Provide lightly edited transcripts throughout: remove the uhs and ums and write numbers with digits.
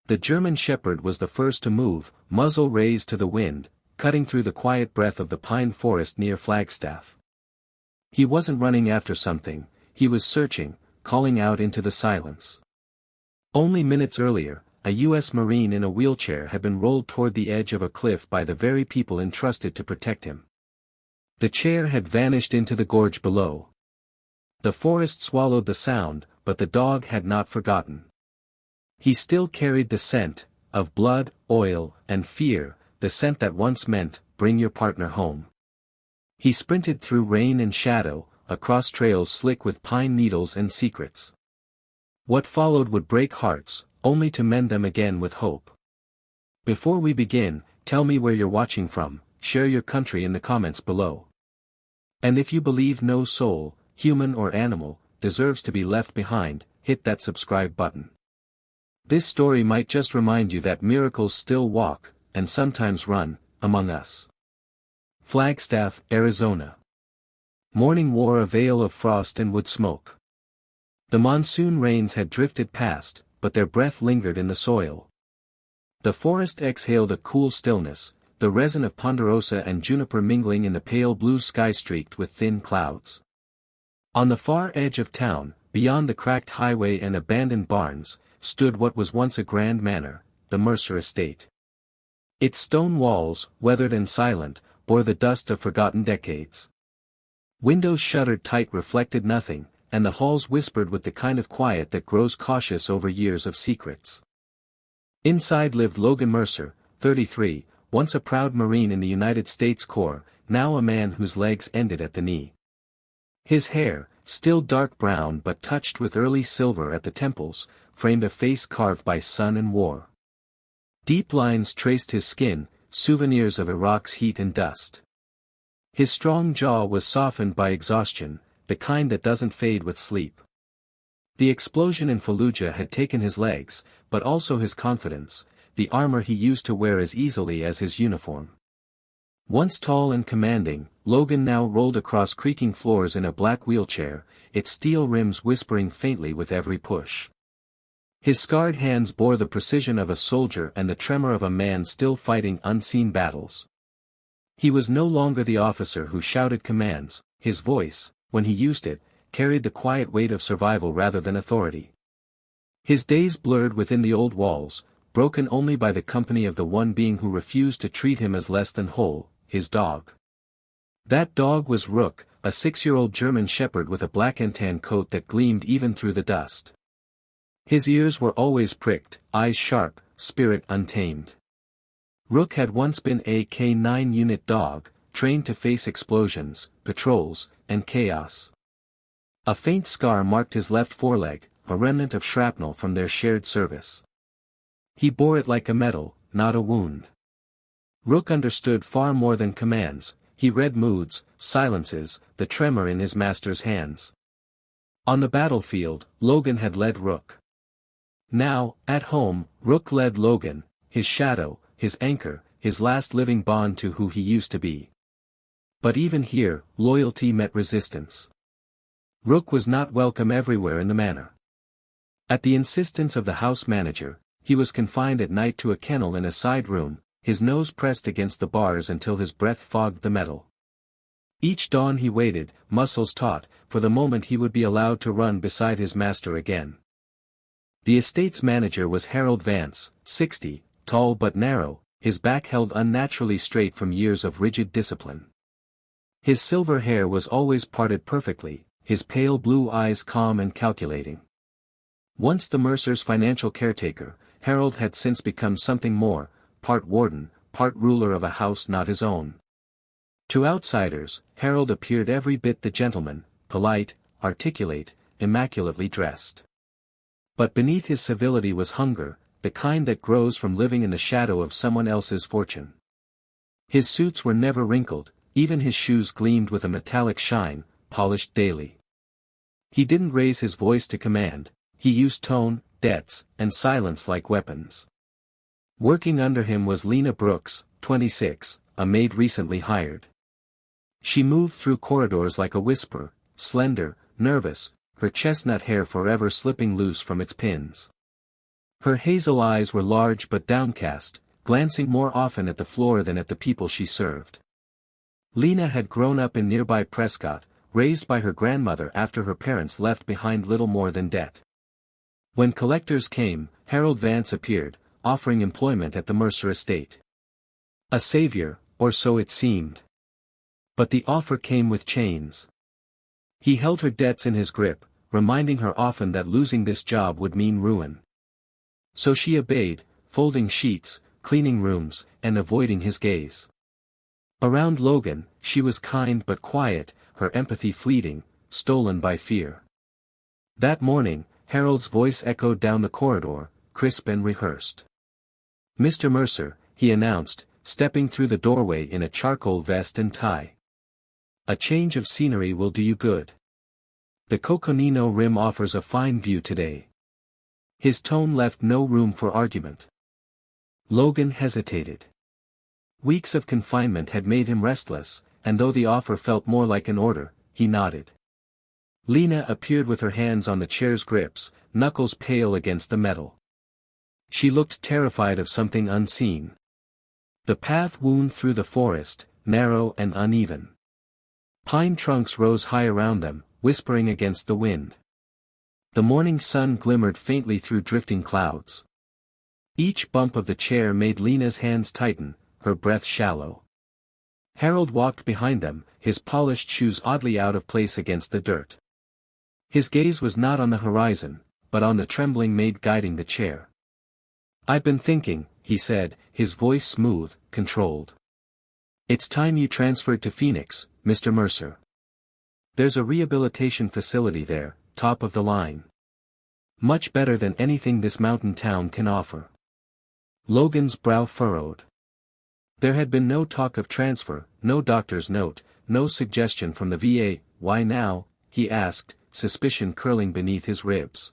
The German Shepherd was the first to move, muzzle raised to the wind, cutting through the quiet breath of the pine forest near Flagstaff. He wasn't running after something, he was searching, calling out into the silence. Only minutes earlier, a U.S. Marine in a wheelchair had been rolled toward the edge of a cliff by the very people entrusted to protect him. The chair had vanished into the gorge below. The forest swallowed the sound, but the dog had not forgotten. He still carried the scent, of blood, oil, and fear, the scent that once meant, bring your partner home. He sprinted through rain and shadow, across trails slick with pine needles and secrets. What followed would break hearts, only to mend them again with hope. Before we begin, tell me where you're watching from, share your country in the comments below. And if you believe no soul, human or animal, deserves to be left behind, hit that subscribe button. This story might just remind you that miracles still walk, and sometimes run, among us. Flagstaff, Arizona. Morning wore a veil of frost and wood smoke. The monsoon rains had drifted past, but their breath lingered in the soil. The forest exhaled a cool stillness, the resin of ponderosa and juniper mingling in the pale blue sky streaked with thin clouds. On the far edge of town, beyond the cracked highway and abandoned barns, stood what was once a grand manor, the Mercer Estate. Its stone walls, weathered and silent, bore the dust of forgotten decades. Windows shuttered tight reflected nothing, and the halls whispered with the kind of quiet that grows cautious over years of secrets. Inside lived Logan Mercer, 33, once a proud Marine in the United States Corps, now a man whose legs ended at the knee. His hair, still dark brown but touched with early silver at the temples, framed a face carved by sun and war. Deep lines traced his skin, souvenirs of Iraq's heat and dust. His strong jaw was softened by exhaustion, the kind that doesn't fade with sleep. The explosion in Fallujah had taken his legs, but also his confidence, the armor he used to wear as easily as his uniform. Once tall and commanding, Logan now rolled across creaking floors in a black wheelchair, its steel rims whispering faintly with every push. His scarred hands bore the precision of a soldier and the tremor of a man still fighting unseen battles. He was no longer the officer who shouted commands, his voice, when he used it, carried the quiet weight of survival rather than authority. His days blurred within the old walls, broken only by the company of the one being who refused to treat him as less than whole, his dog. That dog was Rook, a 6-year-old German shepherd with a black and tan coat that gleamed even through the dust. His ears were always pricked, eyes sharp, spirit untamed. Rook had once been a K9 unit dog, trained to face explosions, patrols, and chaos. A faint scar marked his left foreleg, a remnant of shrapnel from their shared service. He bore it like a medal, not a wound. Rook understood far more than commands, he read moods, silences, the tremor in his master's hands. On the battlefield, Logan had led Rook. Now, at home, Rook led Logan, his shadow, his anchor, his last living bond to who he used to be. But even here, loyalty met resistance. Rook was not welcome everywhere in the manor. At the insistence of the house manager, he was confined at night to a kennel in a side room, his nose pressed against the bars until his breath fogged the metal. Each dawn he waited, muscles taut, for the moment he would be allowed to run beside his master again. The estate's manager was Harold Vance, 60, tall but narrow, his back held unnaturally straight from years of rigid discipline. His silver hair was always parted perfectly, his pale blue eyes calm and calculating. Once the Mercers' financial caretaker, Harold had since become something more, part warden, part ruler of a house not his own. To outsiders, Harold appeared every bit the gentleman, polite, articulate, immaculately dressed. But beneath his civility was hunger, the kind that grows from living in the shadow of someone else's fortune. His suits were never wrinkled, even his shoes gleamed with a metallic shine, polished daily. He didn't raise his voice to command, he used tone, debts, and silence like weapons. Working under him was Lena Brooks, 26, a maid recently hired. She moved through corridors like a whisper, slender, nervous, her chestnut hair forever slipping loose from its pins. Her hazel eyes were large but downcast, glancing more often at the floor than at the people she served. Lena had grown up in nearby Prescott, raised by her grandmother after her parents left behind little more than debt. When collectors came, Harold Vance appeared, offering employment at the Mercer Estate. A savior, or so it seemed. But the offer came with chains. He held her debts in his grip, reminding her often that losing this job would mean ruin. So she obeyed, folding sheets, cleaning rooms, and avoiding his gaze. Around Logan, she was kind but quiet, her empathy fleeting, stolen by fear. That morning, Harold's voice echoed down the corridor, crisp and rehearsed. "Mr. Mercer," he announced, stepping through the doorway in a charcoal vest and tie. "A change of scenery will do you good. The Coconino Rim offers a fine view today." His tone left no room for argument. Logan hesitated. Weeks of confinement had made him restless, and though the offer felt more like an order, he nodded. Lena appeared with her hands on the chair's grips, knuckles pale against the metal. She looked terrified of something unseen. The path wound through the forest, narrow and uneven. Pine trunks rose high around them, whispering against the wind. The morning sun glimmered faintly through drifting clouds. Each bump of the chair made Lena's hands tighten, her breath shallow. Harold walked behind them, his polished shoes oddly out of place against the dirt. His gaze was not on the horizon, but on the trembling maid guiding the chair. "I've been thinking," he said, his voice smooth, controlled. "It's time you transferred to Phoenix, Mr. Mercer. There's a rehabilitation facility there, top of the line. Much better than anything this mountain town can offer." Logan's brow furrowed. There had been no talk of transfer, no doctor's note, no suggestion from the VA. "Why now?" he asked, suspicion curling beneath his ribs.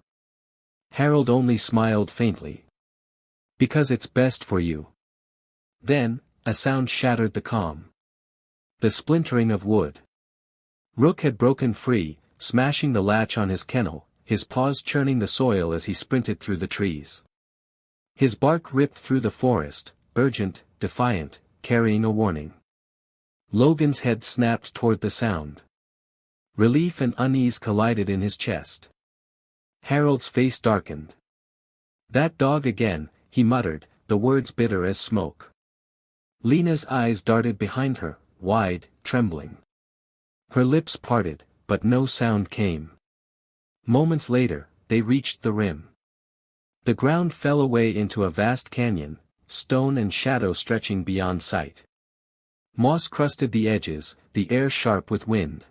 Harold only smiled faintly. "Because it's best for you." Then, a sound shattered the calm. The splintering of wood. Rook had broken free, smashing the latch on his kennel, his paws churning the soil as he sprinted through the trees. His bark ripped through the forest, urgent, defiant, carrying a warning. Logan's head snapped toward the sound. Relief and unease collided in his chest. Harold's face darkened. "That dog again," he muttered, the words bitter as smoke. Lena's eyes darted behind her, wide, trembling. Her lips parted, but no sound came. Moments later, they reached the rim. The ground fell away into a vast canyon, stone and shadow stretching beyond sight. Moss crusted the edges, the air sharp with wind.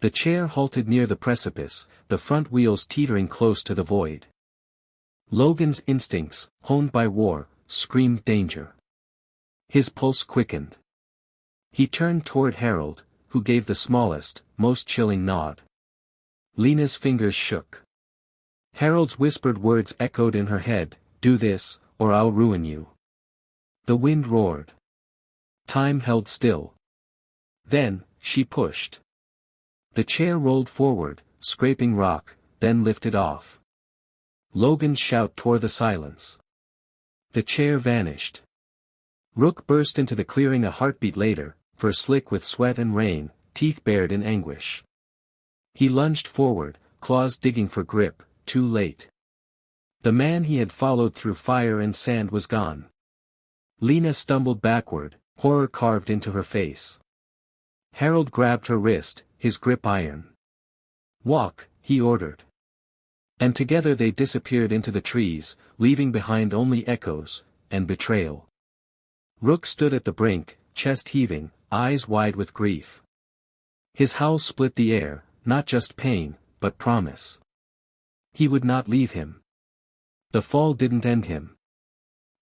The chair halted near the precipice, the front wheels teetering close to the void. Logan's instincts, honed by war, screamed danger. His pulse quickened. He turned toward Harold, who gave the smallest, most chilling nod. Lena's fingers shook. Harold's whispered words echoed in her head, "Do this, or I'll ruin you." The wind roared. Time held still. Then, she pushed. The chair rolled forward, scraping rock, then lifted off. Logan's shout tore the silence. The chair vanished. Rook burst into the clearing a heartbeat later, fur slick with sweat and rain, teeth bared in anguish. He lunged forward, claws digging for grip, too late. The man he had followed through fire and sand was gone. Lena stumbled backward, horror carved into her face. Harold grabbed her wrist, his grip iron. "Walk," he ordered. And together they disappeared into the trees, leaving behind only echoes, and betrayal. Rook stood at the brink, chest heaving, eyes wide with grief. His howl split the air, not just pain, but promise. He would not leave him. The fall didn't end him.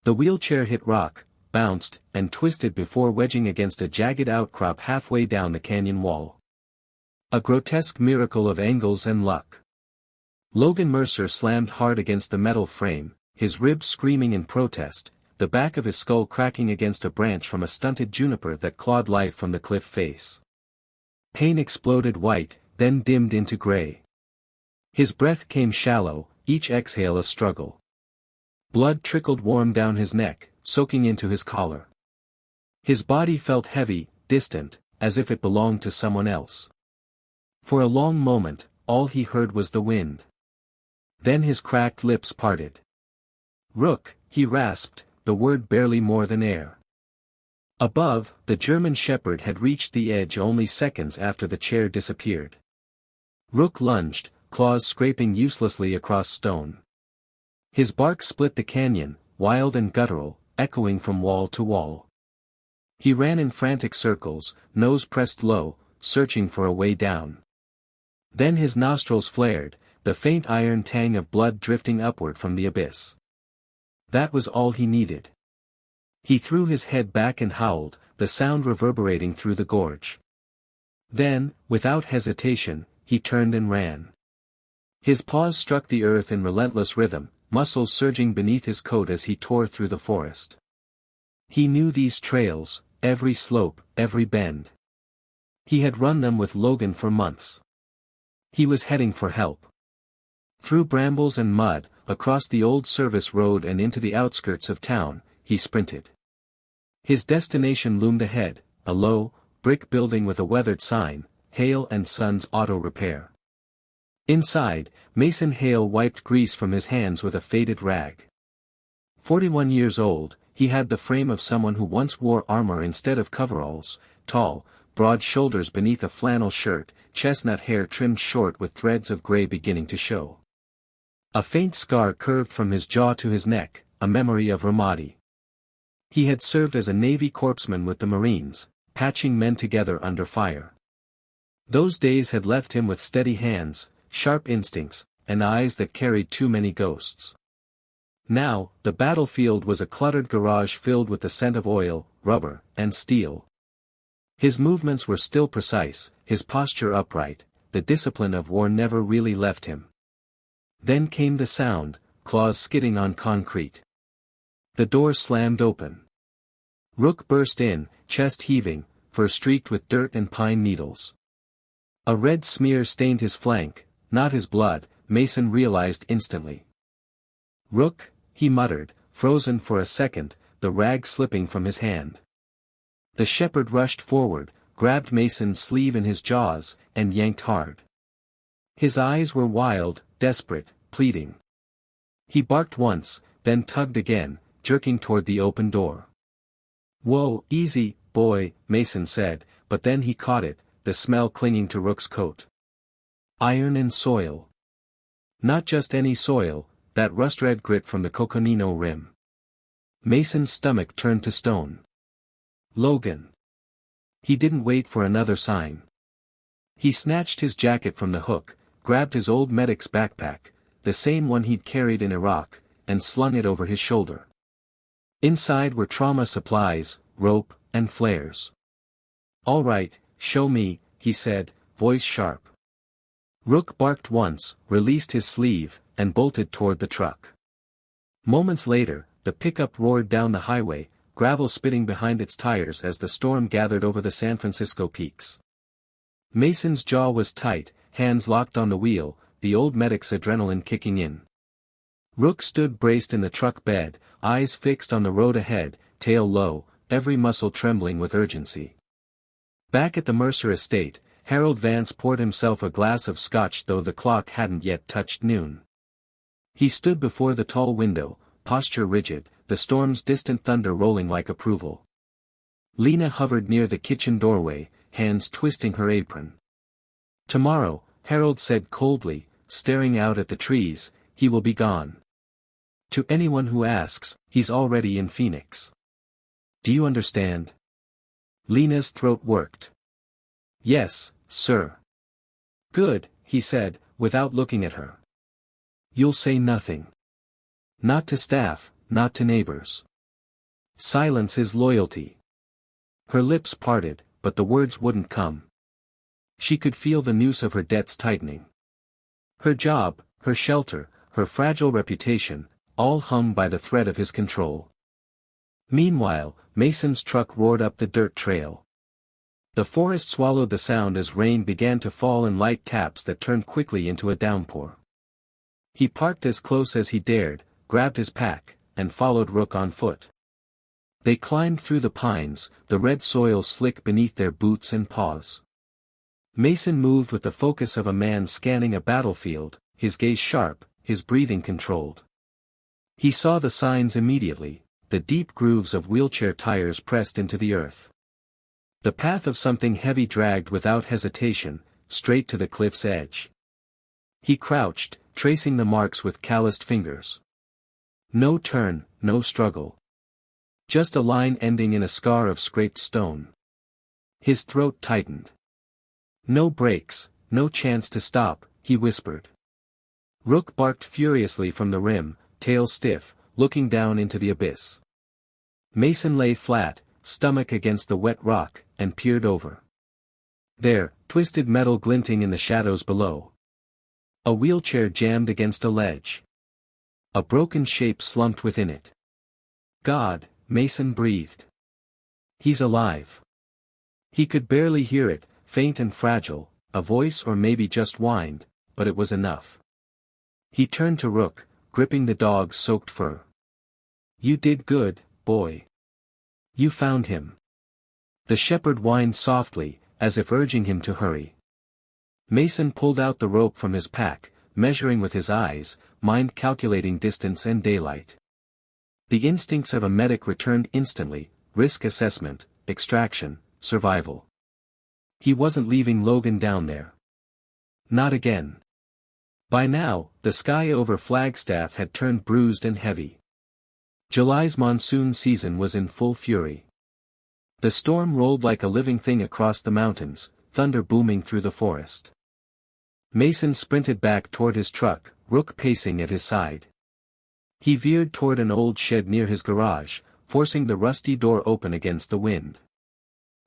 The wheelchair hit rock, bounced, and twisted before wedging against a jagged outcrop halfway down the canyon wall. A grotesque miracle of angles and luck. Logan Mercer slammed hard against the metal frame, his ribs screaming in protest, the back of his skull cracking against a branch from a stunted juniper that clawed life from the cliff face. Pain exploded white, then dimmed into gray. His breath came shallow, each exhale a struggle. Blood trickled warm down his neck, soaking into his collar. His body felt heavy, distant, as if it belonged to someone else. For a long moment, all he heard was the wind. Then his cracked lips parted. "Rook," he rasped, the word barely more than air. Above, the German shepherd had reached the edge only seconds after the chair disappeared. Rook lunged, claws scraping uselessly across stone. His bark split the canyon, wild and guttural, echoing from wall to wall. He ran in frantic circles, nose pressed low, searching for a way down. Then his nostrils flared, the faint iron tang of blood drifting upward from the abyss. That was all he needed. He threw his head back and howled, the sound reverberating through the gorge. Then, without hesitation, he turned and ran. His paws struck the earth in relentless rhythm, muscles surging beneath his coat as he tore through the forest. He knew these trails, every slope, every bend. He had run them with Logan for months. He was heading for help. Through brambles and mud, across the old service road and into the outskirts of town, he sprinted. His destination loomed ahead, a low, brick building with a weathered sign, Hale & Sons Auto Repair. Inside, Mason Hale wiped grease from his hands with a faded rag. 41 years old, he had the frame of someone who once wore armor instead of coveralls, tall, broad shoulders beneath a flannel shirt, chestnut hair trimmed short with threads of gray beginning to show. A faint scar curved from his jaw to his neck, a memory of Ramadi. He had served as a Navy corpsman with the Marines, patching men together under fire. Those days had left him with steady hands, sharp instincts, and eyes that carried too many ghosts. Now, the battlefield was a cluttered garage filled with the scent of oil, rubber, and steel. His movements were still precise, his posture upright, the discipline of war never really left him. Then came the sound, claws skidding on concrete. The door slammed open. Rook burst in, chest heaving, fur streaked with dirt and pine needles. A red smear stained his flank, not his blood, Mason realized instantly. "Rook," he muttered, frozen for a second, the rag slipping from his hand. The shepherd rushed forward, grabbed Mason's sleeve in his jaws, and yanked hard. His eyes were wild, desperate, pleading. He barked once, then tugged again, jerking toward the open door. "Whoa, easy, boy," Mason said, but then he caught it, the smell clinging to Rook's coat. Iron and soil. Not just any soil, that rust-red grit from the Coconino rim. Mason's stomach turned to stone. Logan. He didn't wait for another sign. He snatched his jacket from the hook, grabbed his old medic's backpack, the same one he'd carried in Iraq, and slung it over his shoulder. Inside were trauma supplies, rope, and flares. "All right, show me," he said, voice sharp. Rook barked once, released his sleeve, and bolted toward the truck. Moments later, the pickup roared down the highway, gravel spitting behind its tires as the storm gathered over the San Francisco peaks. Mason's jaw was tight, hands locked on the wheel, the old medic's adrenaline kicking in. Rook stood braced in the truck bed, eyes fixed on the road ahead, tail low, every muscle trembling with urgency. Back at the Mercer Estate, Harold Vance poured himself a glass of scotch though the clock hadn't yet touched noon. He stood before the tall window, posture rigid, the storm's distant thunder rolling like approval. Lena hovered near the kitchen doorway, hands twisting her apron. "Tomorrow," Harold said coldly, staring out at the trees, "he will be gone. To anyone who asks, he's already in Phoenix. Do you understand?" Lena's throat worked. "Yes, sir." "Good," he said, without looking at her. "You'll say nothing. Not to staff, not to neighbors. Silence is loyalty." Her lips parted, but the words wouldn't come. She could feel the noose of her debts tightening. Her job, her shelter, her fragile reputation, all hung by the thread of his control. Meanwhile, Mason's truck roared up the dirt trail. The forest swallowed the sound as rain began to fall in light taps that turned quickly into a downpour. He parked as close as he dared, grabbed his pack, and followed Rook on foot. They climbed through the pines, the red soil slick beneath their boots and paws. Mason moved with the focus of a man scanning a battlefield, his gaze sharp, his breathing controlled. He saw the signs immediately, the deep grooves of wheelchair tires pressed into the earth. The path of something heavy dragged without hesitation, straight to the cliff's edge. He crouched, tracing the marks with calloused fingers. No turn, no struggle. Just a line ending in a scar of scraped stone. His throat tightened. No brakes, no chance to stop, he whispered. Rook barked furiously from the rim, tail stiff, looking down into the abyss. Mason lay flat, stomach against the wet rock, and peered over. There, twisted metal glinting in the shadows below. A wheelchair jammed against a ledge. A broken shape slumped within it. God, Mason breathed. He's alive. He could barely hear it, faint and fragile, a voice or maybe just whined, but it was enough. He turned to Rook, gripping the dog's soaked fur. You did good, boy. You found him. The shepherd whined softly, as if urging him to hurry. Mason pulled out the rope from his pack, measuring with his eyes, mind calculating distance and daylight. The instincts of a medic returned instantly, risk assessment, extraction, survival. He wasn't leaving Logan down there. Not again. By now, the sky over Flagstaff had turned bruised and heavy. July's monsoon season was in full fury. The storm rolled like a living thing across the mountains, thunder booming through the forest. Mason sprinted back toward his truck, Rook pacing at his side. He veered toward an old shed near his garage, forcing the rusty door open against the wind.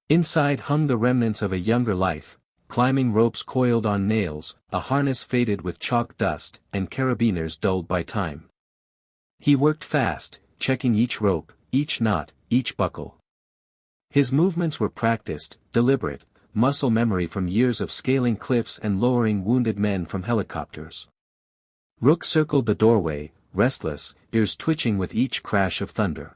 Inside hung the remnants of a younger life, climbing ropes coiled on nails, a harness faded with chalk dust, and carabiners dulled by time. He worked fast, checking each rope, each knot, each buckle. His movements were practiced, deliberate, muscle memory from years of scaling cliffs and lowering wounded men from helicopters. Rook circled the doorway, restless, ears twitching with each crash of thunder.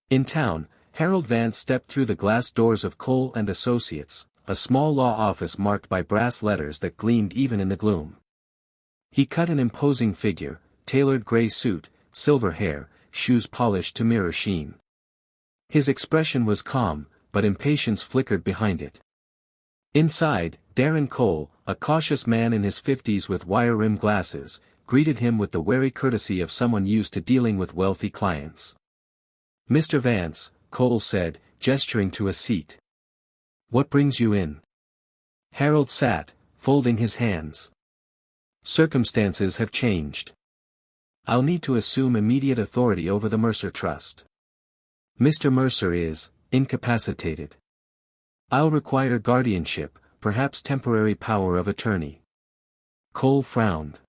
In town, Harold Vance stepped through the glass doors of Cole and Associates, a small law office marked by brass letters that gleamed even in the gloom. He cut an imposing figure, tailored gray suit, silver hair, shoes polished to mirror sheen. His expression was calm, but impatience flickered behind it. Inside, Darren Cole, a cautious man in his 50s with wire-rimmed glasses, greeted him with the wary courtesy of someone used to dealing with wealthy clients. Mr. Vance, Cole said, gesturing to a seat. What brings you in? Harold sat, folding his hands. Circumstances have changed. I'll need to assume immediate authority over the Mercer Trust. Mr. Mercer is incapacitated. I'll require guardianship, perhaps temporary power of attorney. Cole frowned.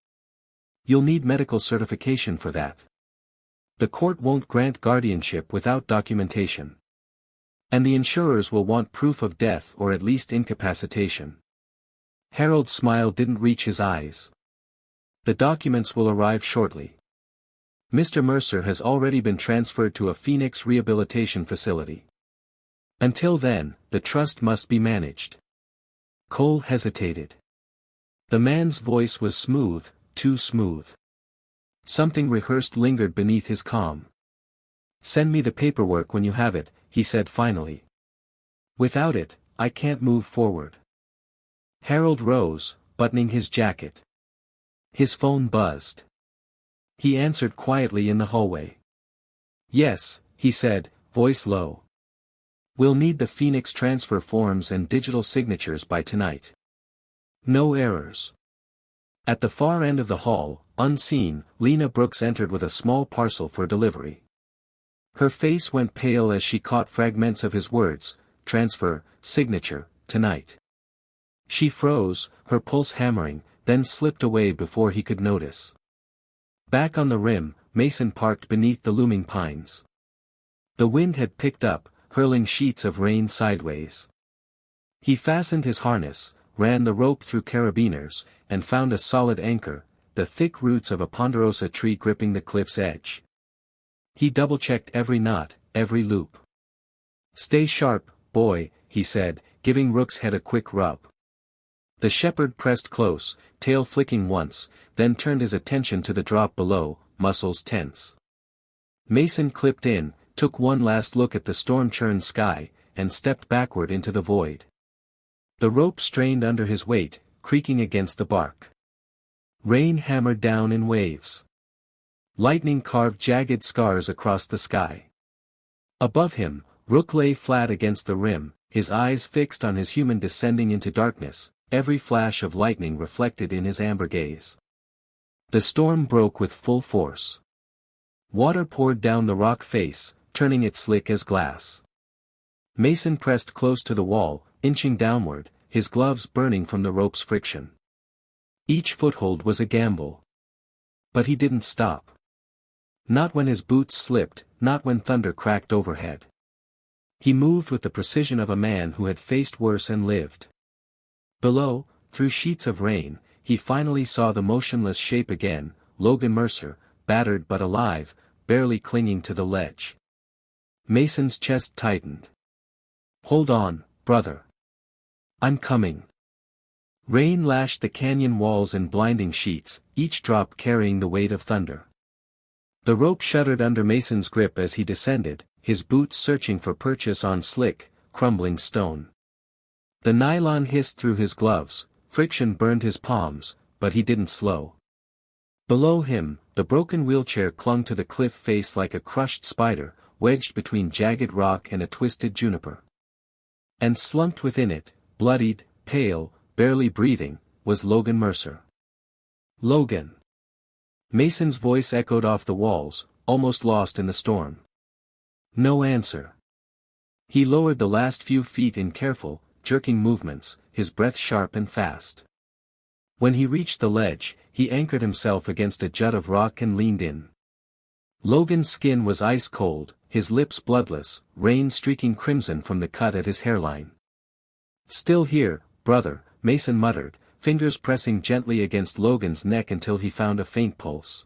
You'll need medical certification for that. The court won't grant guardianship without documentation. And the insurers will want proof of death or at least incapacitation. Harold's smile didn't reach his eyes. The documents will arrive shortly. Mr. Mercer has already been transferred to a Phoenix rehabilitation facility. Until then, the trust must be managed. Cole hesitated. The man's voice was smooth, too smooth. Something rehearsed lingered beneath his calm. Send me the paperwork when you have it, he said finally. Without it, I can't move forward. Harold rose, buttoning his jacket. His phone buzzed. He answered quietly in the hallway. Yes, he said, voice low. We'll need the Phoenix transfer forms and digital signatures by tonight. No errors. At the far end of the hall, unseen, Lena Brooks entered with a small parcel for delivery. Her face went pale as she caught fragments of his words, transfer, signature, tonight. She froze, her pulse hammering, then slipped away before he could notice. Back on the rim, Mason parked beneath the looming pines. The wind had picked up, hurling sheets of rain sideways. He fastened his harness, ran the rope through carabiners, and found a solid anchor, the thick roots of a ponderosa tree gripping the cliff's edge. He double-checked every knot, every loop. "Stay sharp, boy," he said, giving Rook's head a quick rub. The shepherd pressed close, tail flicking once, then turned his attention to the drop below, muscles tense. Mason clipped in, took one last look at the storm-churned sky, and stepped backward into the void. The rope strained under his weight, creaking against the bark. Rain hammered down in waves. Lightning carved jagged scars across the sky. Above him, Rook lay flat against the rim, his eyes fixed on his human descending into darkness, every flash of lightning reflected in his amber gaze. The storm broke with full force. Water poured down the rock face, turning it slick as glass. Mason pressed close to the wall, inching downward, his gloves burning from the rope's friction. Each foothold was a gamble. But he didn't stop. Not when his boots slipped, not when thunder cracked overhead. He moved with the precision of a man who had faced worse and lived. Below, through sheets of rain, he finally saw the motionless shape again, Logan Mercer, battered but alive, barely clinging to the ledge. Mason's chest tightened. "Hold on, brother. I'm coming." Rain lashed the canyon walls in blinding sheets, each drop carrying the weight of thunder. The rope shuddered under Mason's grip as he descended, his boots searching for purchase on slick, crumbling stone. The nylon hissed through his gloves, friction burned his palms, but he didn't slow. Below him, the broken wheelchair clung to the cliff face like a crushed spider, wedged between jagged rock and a twisted juniper. And slumped within it, bloodied, pale, barely breathing, was Logan Mercer. "Logan." Mason's voice echoed off the walls, almost lost in the storm. No answer. He lowered the last few feet in careful, jerking movements, his breath sharp and fast. When he reached the ledge, he anchored himself against a jut of rock and leaned in. Logan's skin was ice cold, his lips bloodless, rain streaking crimson from the cut at his hairline. "Still here, brother," Mason muttered, fingers pressing gently against Logan's neck until he found a faint pulse.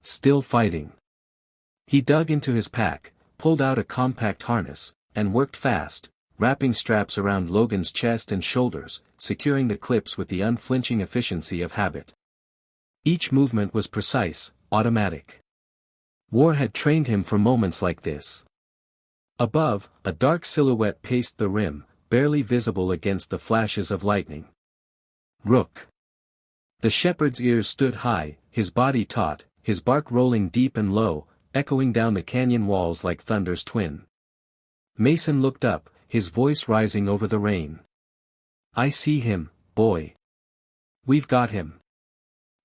"Still fighting." He dug into his pack, pulled out a compact harness, and worked fast, wrapping straps around Logan's chest and shoulders, securing the clips with the unflinching efficiency of habit. Each movement was precise, automatic. War had trained him for moments like this. Above, a dark silhouette paced the rim, barely visible against the flashes of lightning. Rook. The shepherd's ears stood high, his body taut, his bark rolling deep and low, echoing down the canyon walls like thunder's twin. Mason looked up, his voice rising over the rain. "I see him, boy. We've got him."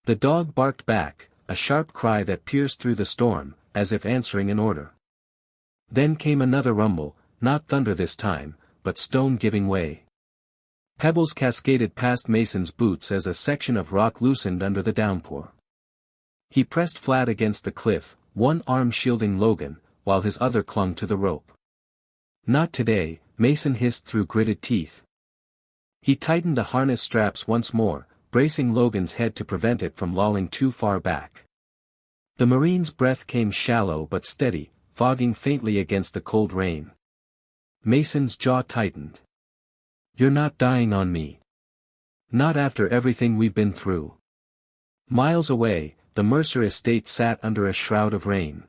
The dog barked back, a sharp cry that pierced through the storm, as if answering an order. Then came another rumble, not thunder this time, but stone giving way. Pebbles cascaded past Mason's boots as a section of rock loosened under the downpour. He pressed flat against the cliff, one arm shielding Logan, while his other clung to the rope. "Not today," Mason hissed through gritted teeth. He tightened the harness straps once more, bracing Logan's head to prevent it from lolling too far back. The Marine's breath came shallow but steady, fogging faintly against the cold rain. Mason's jaw tightened. "You're not dying on me. Not after everything we've been through." Miles away, the Mercer Estate sat under a shroud of rain.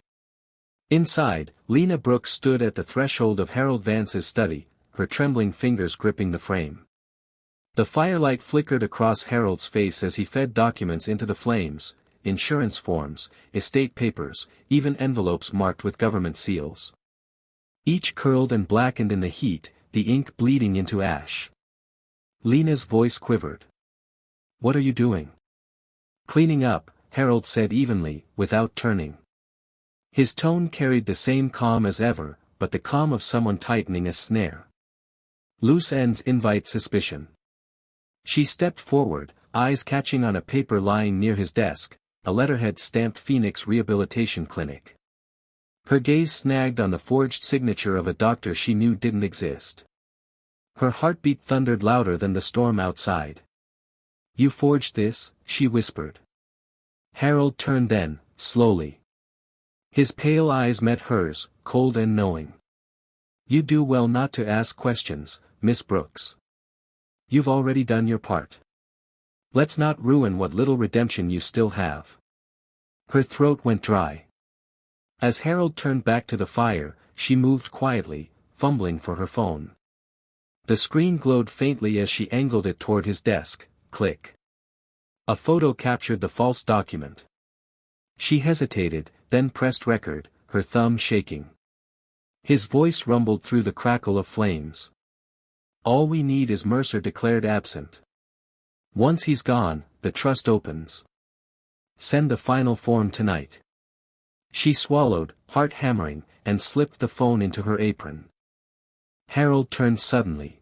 Inside, Lena Brooks stood at the threshold of Harold Vance's study, her trembling fingers gripping the frame. The firelight flickered across Harold's face as he fed documents into the flames, insurance forms, estate papers, even envelopes marked with government seals. Each curled and blackened in the heat, the ink bleeding into ash. Lena's voice quivered. "What are you doing?" "Cleaning up," Harold said evenly, without turning. His tone carried the same calm as ever, but the calm of someone tightening a snare. "Loose ends invite suspicion." She stepped forward, eyes catching on a paper lying near his desk, a letterhead stamped Phoenix Rehabilitation Clinic. Her gaze snagged on the forged signature of a doctor she knew didn't exist. Her heartbeat thundered louder than the storm outside. "You forged this?" she whispered. Harold turned then, slowly. His pale eyes met hers, cold and knowing. "You do well not to ask questions, Miss Brooks. You've already done your part. Let's not ruin what little redemption you still have." Her throat went dry. As Harold turned back to the fire, she moved quietly, fumbling for her phone. The screen glowed faintly as she angled it toward his desk. Click. A photo captured the false document. She hesitated, then pressed record, her thumb shaking. His voice rumbled through the crackle of flames. "All we need is Mercer declared absent. Once he's gone, the trust opens. Send the final form tonight." She swallowed, heart hammering, and slipped the phone into her apron. Harold turned suddenly.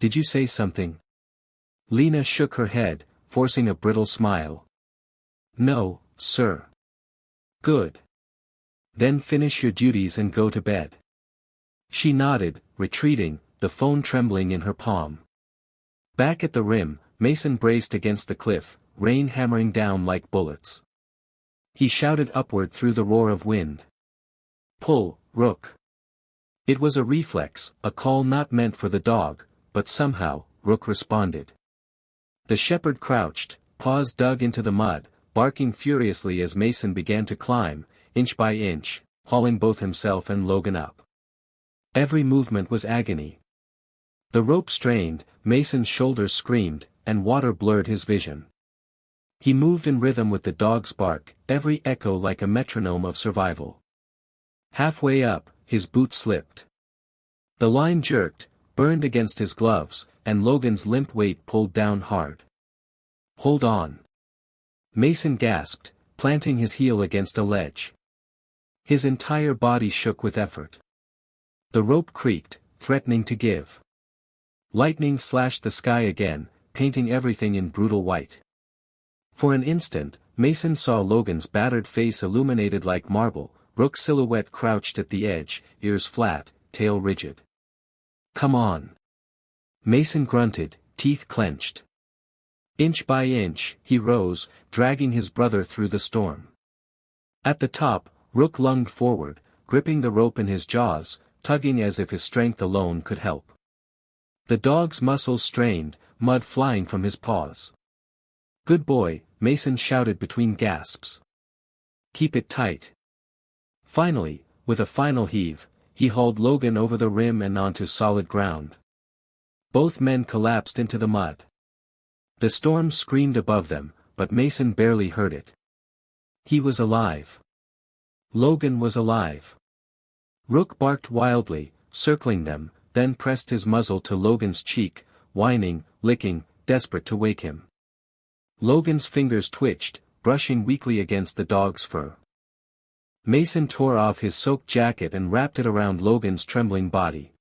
"Did you say something?" Lena shook her head, forcing a brittle smile. "No, sir." "Good. Then finish your duties and go to bed." She nodded, retreating, the phone trembling in her palm. Back at the rim, Mason braced against the cliff, rain hammering down like bullets. He shouted upward through the roar of wind. "Pull, Rook." It was a reflex, a call not meant for the dog, but somehow, Rook responded. The shepherd crouched, paws dug into the mud, barking furiously as Mason began to climb, inch by inch, hauling both himself and Logan up. Every movement was agony. The rope strained, Mason's shoulders screamed, and water blurred his vision. He moved in rhythm with the dog's bark, every echo like a metronome of survival. Halfway up, his boot slipped. The line jerked, burned against his gloves, and Logan's limp weight pulled down hard. "Hold on." Mason gasped, planting his heel against a ledge. His entire body shook with effort. The rope creaked, threatening to give. Lightning slashed the sky again, painting everything in brutal white. For an instant, Mason saw Logan's battered face illuminated like marble, Rook's silhouette crouched at the edge, ears flat, tail rigid. "Come on." Mason grunted, teeth clenched. Inch by inch, he rose, dragging his brother through the storm. At the top, Rook lunged forward, gripping the rope in his jaws, tugging as if his strength alone could help. The dog's muscles strained, mud flying from his paws. "Good boy," Mason shouted between gasps. "Keep it tight." Finally, with a final heave, he hauled Logan over the rim and onto solid ground. Both men collapsed into the mud. The storm screamed above them, but Mason barely heard it. He was alive. Logan was alive. Rook barked wildly, circling them, then pressed his muzzle to Logan's cheek, whining, licking, desperate to wake him. Logan's fingers twitched, brushing weakly against the dog's fur. Mason tore off his soaked jacket and wrapped it around Logan's trembling body.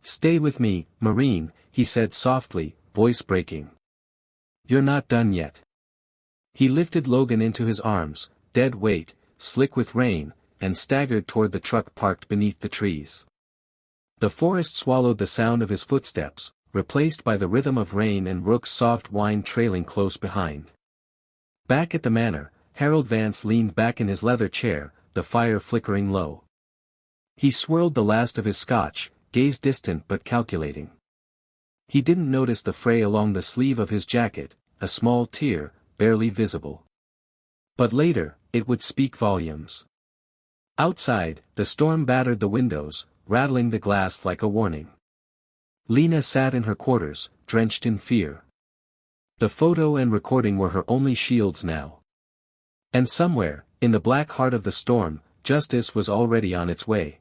"Stay with me, Marine," he said softly, voice breaking. "You're not done yet." He lifted Logan into his arms, dead weight, slick with rain, and staggered toward the truck parked beneath the trees. The forest swallowed the sound of his footsteps, replaced by the rhythm of rain and Rook's soft whine trailing close behind. Back at the manor, Harold Vance leaned back in his leather chair, the fire flickering low. He swirled the last of his scotch, gaze distant but calculating. He didn't notice the fray along the sleeve of his jacket, a small tear, barely visible. But later, it would speak volumes. Outside, the storm battered the windows, rattling the glass like a warning. Lena sat in her quarters, drenched in fear. The photo and recording were her only shields now. And somewhere, in the black heart of the storm, justice was already on its way.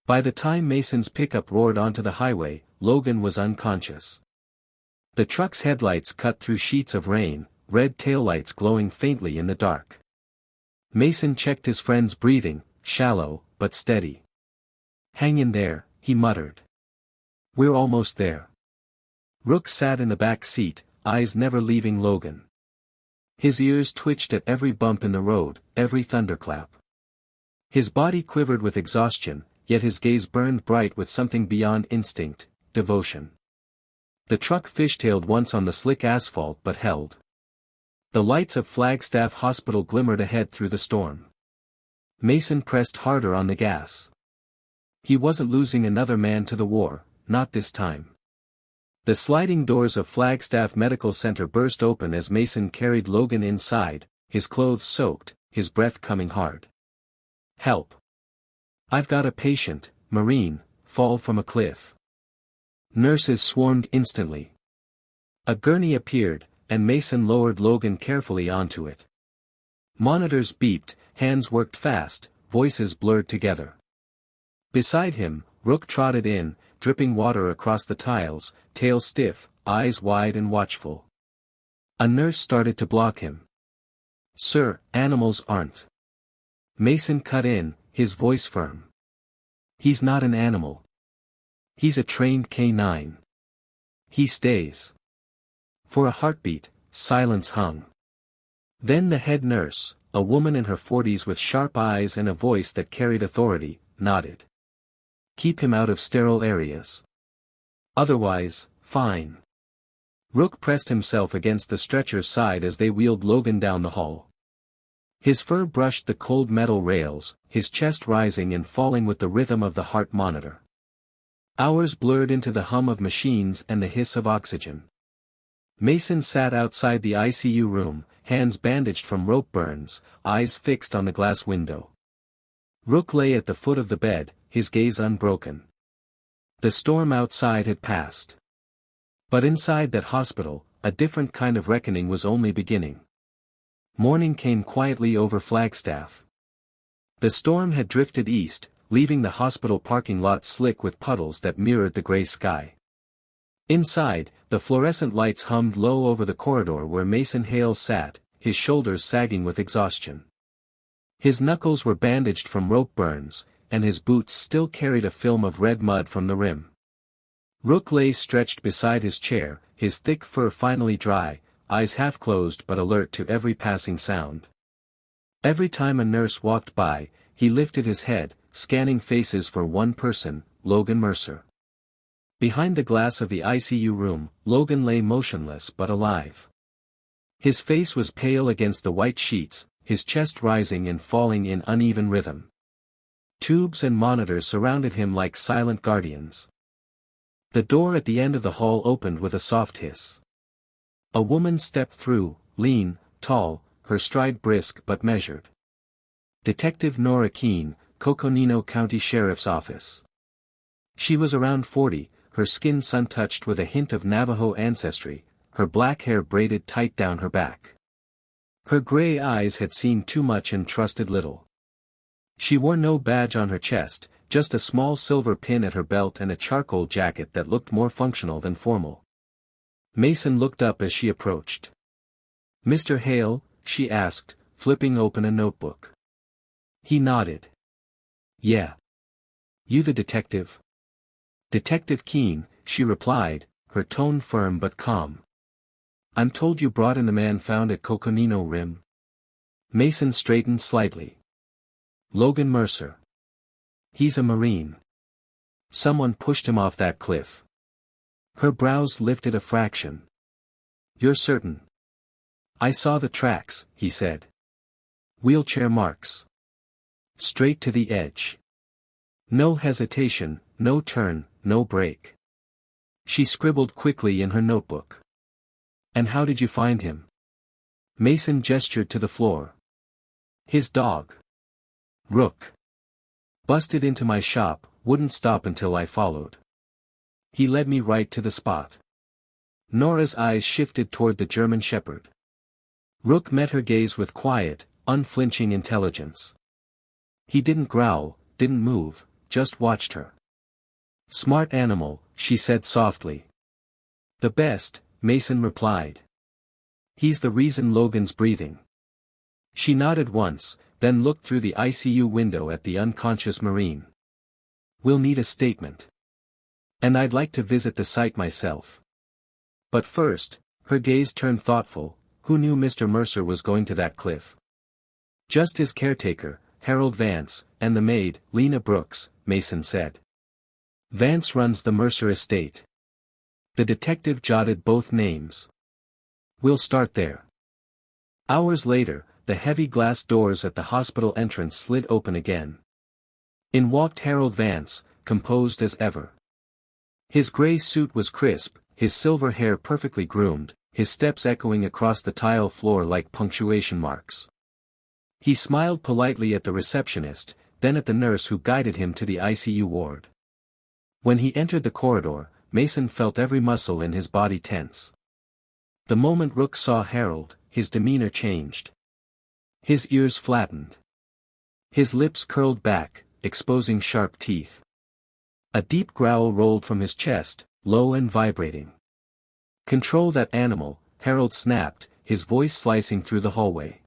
By the time Mason's pickup roared onto the highway, Logan was unconscious. The truck's headlights cut through sheets of rain, red taillights glowing faintly in the dark. Mason checked his friend's breathing, shallow, but steady. "Hang in there," he muttered. "We're almost there." Rook sat in the back seat, eyes never leaving Logan. His ears twitched at every bump in the road, every thunderclap. His body quivered with exhaustion, yet his gaze burned bright with something beyond instinct, devotion. The truck fishtailed once on the slick asphalt but held. The lights of Flagstaff Hospital glimmered ahead through the storm. Mason pressed harder on the gas. He wasn't losing another man to the war, not this time. The sliding doors of Flagstaff Medical Center burst open as Mason carried Logan inside, his clothes soaked, his breath coming hard. "Help. I've got a patient, Marine, fall from a cliff." Nurses swarmed instantly. A gurney appeared, and Mason lowered Logan carefully onto it. Monitors beeped, hands worked fast, voices blurred together. Beside him, Rook trotted in, dripping water across the tiles, tail stiff, eyes wide and watchful. A nurse started to block him. "Sir, animals aren't." Mason cut in, his voice firm. "He's not an animal. He's a trained canine. He stays." For a heartbeat, silence hung. Then the head nurse, a woman in her 40s with sharp eyes and a voice that carried authority, nodded. "Keep him out of sterile areas. Otherwise, fine." Rook pressed himself against the stretcher's side as they wheeled Logan down the hall. His fur brushed the cold metal rails, his chest rising and falling with the rhythm of the heart monitor. Hours blurred into the hum of machines and the hiss of oxygen. Mason sat outside the ICU room, hands bandaged from rope burns, eyes fixed on the glass window. Rook lay at the foot of the bed, his gaze unbroken. The storm outside had passed. But inside that hospital, a different kind of reckoning was only beginning. Morning came quietly over Flagstaff. The storm had drifted east, leaving the hospital parking lot slick with puddles that mirrored the gray sky. Inside, the fluorescent lights hummed low over the corridor where Mason Hale sat, his shoulders sagging with exhaustion. His knuckles were bandaged from rope burns, and his boots still carried a film of red mud from the rim. Rook lay stretched beside his chair, his thick fur finally dry, eyes half closed but alert to every passing sound. Every time a nurse walked by, he lifted his head, scanning faces for one person, Logan Mercer. Behind the glass of the ICU room, Logan lay motionless but alive. His face was pale against the white sheets, his chest rising and falling in uneven rhythm. Tubes and monitors surrounded him like silent guardians. The door at the end of the hall opened with a soft hiss. A woman stepped through, lean, tall, her stride brisk but measured. Detective Nora Keane, Coconino County Sheriff's Office. She was around 40, her skin sun-touched with a hint of Navajo ancestry, her black hair braided tight down her back. Her gray eyes had seen too much and trusted little. She wore no badge on her chest, just a small silver pin at her belt and a charcoal jacket that looked more functional than formal. Mason looked up as she approached. "Mr. Hale?" she asked, flipping open a notebook. He nodded. "Yeah. You the detective?" "Detective Keane," she replied, her tone firm but calm. "I'm told you brought in the man found at Coconino Rim." Mason straightened slightly. "Logan Mercer. He's a Marine. Someone pushed him off that cliff." Her brows lifted a fraction. "You're certain?" "I saw the tracks," he said. "Wheelchair marks. Straight to the edge. No hesitation, no turn, no break." She scribbled quickly in her notebook. "And how did you find him?" Mason gestured to the floor. "His dog. Rook. Busted into my shop, wouldn't stop until I followed. He led me right to the spot." Nora's eyes shifted toward the German Shepherd. Rook met her gaze with quiet, unflinching intelligence. He didn't growl, didn't move, just watched her. "Smart animal," she said softly. "The best," Mason replied. "He's the reason Logan's breathing." She nodded once, then looked through the ICU window at the unconscious Marine. "We'll need a statement. And I'd like to visit the site myself. But first," her gaze turned thoughtful, "who knew Mr. Mercer was going to that cliff?" "Just his caretaker, Harold Vance, and the maid, Lena Brooks," Mason said. "Vance runs the Mercer Estate." The detective jotted both names. "We'll start there." Hours later, the heavy glass doors at the hospital entrance slid open again. In walked Harold Vance, composed as ever. His gray suit was crisp, his silver hair perfectly groomed, his steps echoing across the tile floor like punctuation marks. He smiled politely at the receptionist, then at the nurse who guided him to the ICU ward. When he entered the corridor, Mason felt every muscle in his body tense. The moment Rook saw Harold, his demeanor changed. His ears flattened. His lips curled back, exposing sharp teeth. A deep growl rolled from his chest, low and vibrating. "Control that animal," Harold snapped, his voice slicing through the hallway.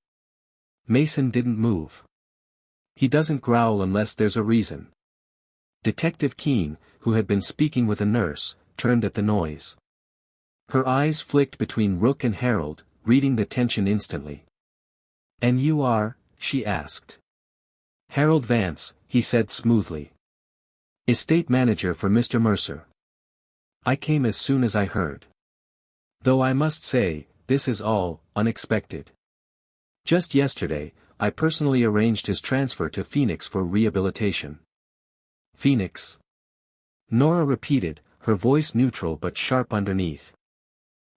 Mason didn't move. "He doesn't growl unless there's a reason." Detective Keane, who had been speaking with a nurse, turned at the noise. Her eyes flicked between Rook and Harold, reading the tension instantly. "And you are?" she asked. "Harold Vance," he said smoothly. "Estate manager for Mr. Mercer. I came as soon as I heard. Though I must say, this is all unexpected. Just yesterday, I personally arranged his transfer to Phoenix for rehabilitation." "Phoenix?" Nora repeated, her voice neutral but sharp underneath.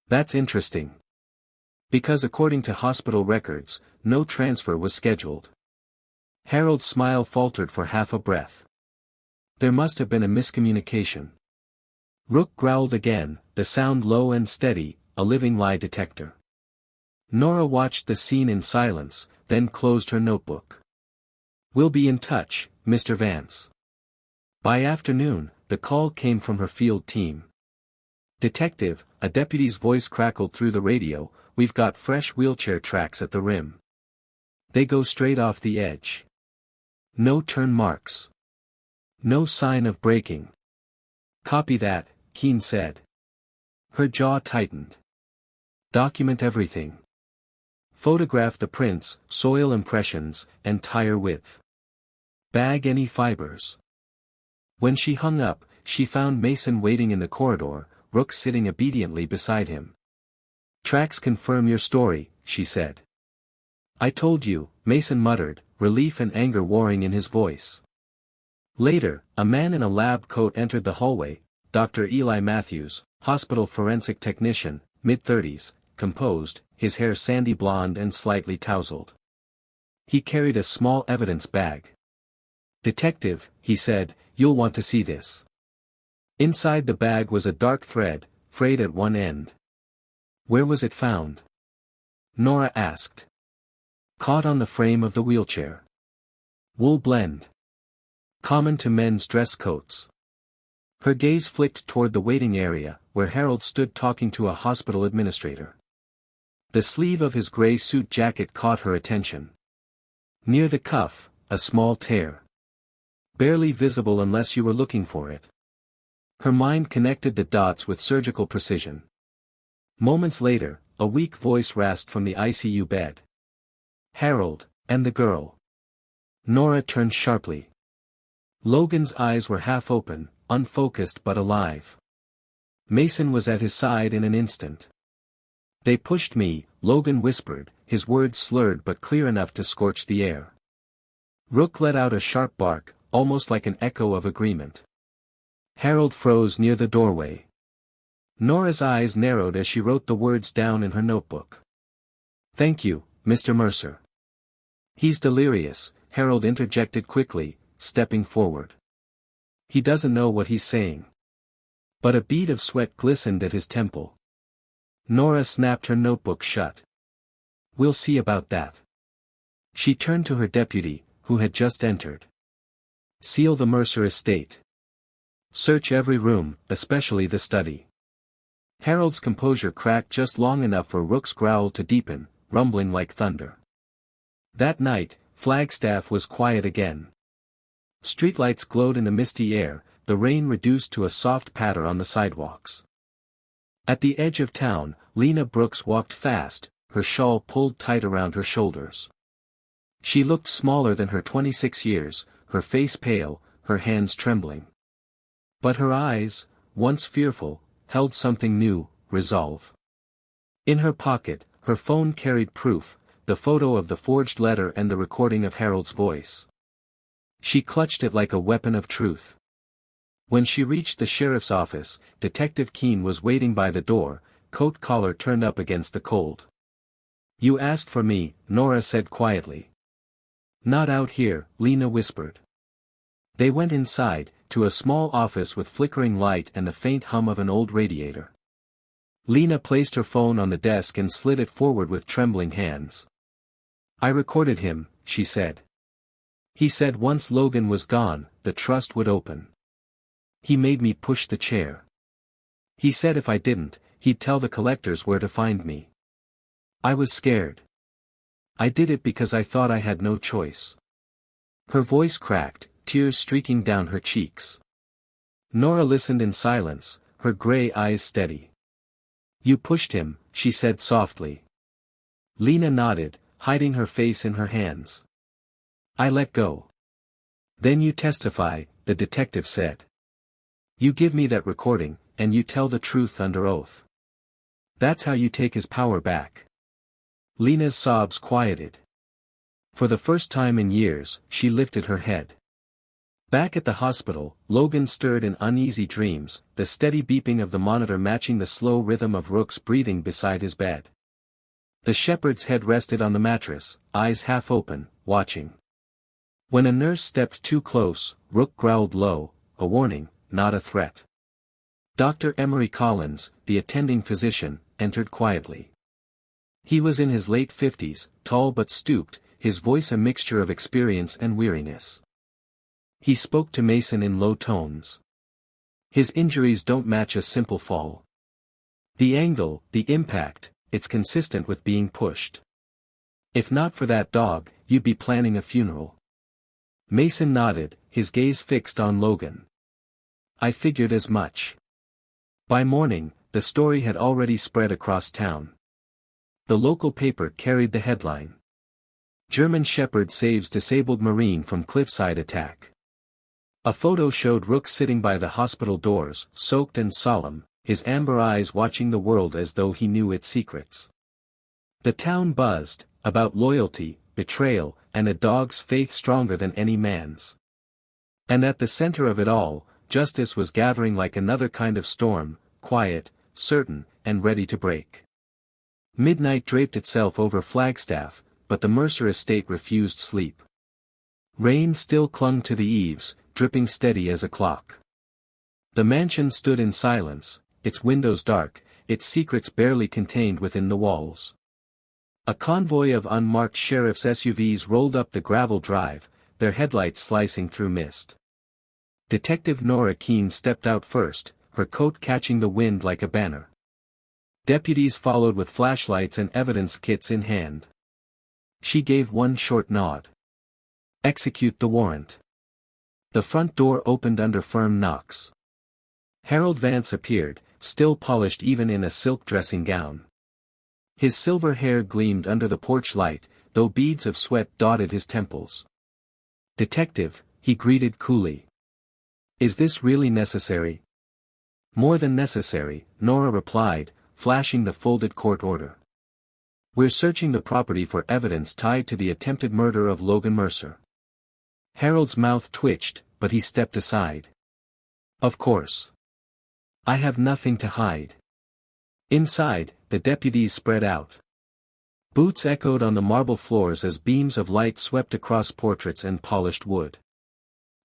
"That's interesting. Because according to hospital records, no transfer was scheduled." Harold's smile faltered for half a breath. There must have been a miscommunication. Rook growled again, the sound low and steady, a living lie detector. Nora watched the scene in silence, then closed her notebook. "We'll be in touch, Mr. Vance." By afternoon, the call came from her field team. "Detective," a deputy's voice crackled through the radio, "we've got fresh wheelchair tracks at the rim. They go straight off the edge. No turn marks. No sign of braking." "Copy that," Keane said. Her jaw tightened. "Document everything. Photograph the prints, soil impressions, and tire width. Bag any fibers." When she hung up, she found Mason waiting in the corridor, Rook sitting obediently beside him. "Tracks confirm your story," she said. "I told you," Mason muttered, relief and anger warring in his voice. Later, a man in a lab coat entered the hallway, Dr. Eli Matthews, hospital forensic technician, mid-30s, composed, his hair sandy blonde and slightly tousled. He carried a small evidence bag. "Detective," he said, "you'll want to see this." Inside the bag was a dark thread, frayed at one end. "Where was it found?" Nora asked. "Caught on the frame of the wheelchair. Wool blend. Common to men's dress coats." Her gaze flicked toward the waiting area, where Harold stood talking to a hospital administrator. The sleeve of his gray suit jacket caught her attention. Near the cuff, a small tear. Barely visible unless you were looking for it. Her mind connected the dots with surgical precision. Moments later, a weak voice rasped from the ICU bed. "Harold, and the girl." Nora turned sharply. Logan's eyes were half open, unfocused but alive. Mason was at his side in an instant. "They pushed me," Logan whispered, his words slurred but clear enough to scorch the air. Rook let out a sharp bark, almost like an echo of agreement. Harold froze near the doorway. Nora's eyes narrowed as she wrote the words down in her notebook. "Thank you, Mr. Mercer." "He's delirious," Harold interjected quickly, stepping forward. "He doesn't know what he's saying." But a bead of sweat glistened at his temple. Nora snapped her notebook shut. "We'll see about that." She turned to her deputy, who had just entered. "Seal the Mercer Estate. Search every room, especially the study." Harold's composure cracked just long enough for Rook's growl to deepen, rumbling like thunder. That night, Flagstaff was quiet again. Streetlights glowed in the misty air, the rain reduced to a soft patter on the sidewalks. At the edge of town, Lena Brooks walked fast, her shawl pulled tight around her shoulders. She looked smaller than her 26 years, her face pale, her hands trembling. But her eyes, once fearful, held something new, resolve. In her pocket, her phone carried proof, the photo of the forged letter and the recording of Harold's voice. She clutched it like a weapon of truth. When she reached the sheriff's office, Detective Keane was waiting by the door, coat collar turned up against the cold. "You asked for me," Nora said quietly. "Not out here," Lena whispered. They went inside, to a small office with flickering light and the faint hum of an old radiator. Lena placed her phone on the desk and slid it forward with trembling hands. "I recorded him," she said. "He said once Logan was gone, the trust would open. He made me push the chair. He said if I didn't, he'd tell the collectors where to find me. I was scared. I did it because I thought I had no choice." Her voice cracked, tears streaking down her cheeks. Nora listened in silence, her gray eyes steady. "You pushed him," she said softly. Lena nodded, hiding her face in her hands. "I let go." "Then you testify," the detective said. "You give me that recording, and you tell the truth under oath. That's how you take his power back." Lena's sobs quieted. For the first time in years, she lifted her head. Back at the hospital, Logan stirred in uneasy dreams, the steady beeping of the monitor matching the slow rhythm of Rook's breathing beside his bed. The shepherd's head rested on the mattress, eyes half open, watching. When a nurse stepped too close, Rook growled low, a warning, not a threat. Dr. Emery Collins, the attending physician, entered quietly. He was in his late 50s, tall but stooped, his voice a mixture of experience and weariness. He spoke to Mason in low tones. "His injuries don't match a simple fall. The angle, the impact, it's consistent with being pushed. If not for that dog, you'd be planning a funeral." Mason nodded, his gaze fixed on Logan. "I figured as much." By morning, the story had already spread across town. The local paper carried the headline. "German Shepherd saves disabled Marine from cliffside attack." A photo showed Rook sitting by the hospital doors, soaked and solemn, his amber eyes watching the world as though he knew its secrets. The town buzzed, about loyalty, betrayal, and a dog's faith stronger than any man's. And at the center of it all, justice was gathering like another kind of storm, quiet, certain, and ready to break. Midnight draped itself over Flagstaff, but the Mercer Estate refused sleep. Rain still clung to the eaves, dripping steady as a clock. The mansion stood in silence, its windows dark, its secrets barely contained within the walls. A convoy of unmarked sheriff's SUVs rolled up the gravel drive, their headlights slicing through mist. Detective Nora Keane stepped out first, her coat catching the wind like a banner. Deputies followed with flashlights and evidence kits in hand. She gave one short nod. "Execute the warrant." The front door opened under firm knocks. Harold Vance appeared, still polished even in a silk dressing gown. His silver hair gleamed under the porch light, though beads of sweat dotted his temples. "Detective," he greeted coolly. "Is this really necessary?" "More than necessary," Nora replied, flashing the folded court order. "We're searching the property for evidence tied to the attempted murder of Logan Mercer." Harold's mouth twitched, but he stepped aside. "Of course. I have nothing to hide." Inside, the deputies spread out. Boots echoed on the marble floors as beams of light swept across portraits and polished wood.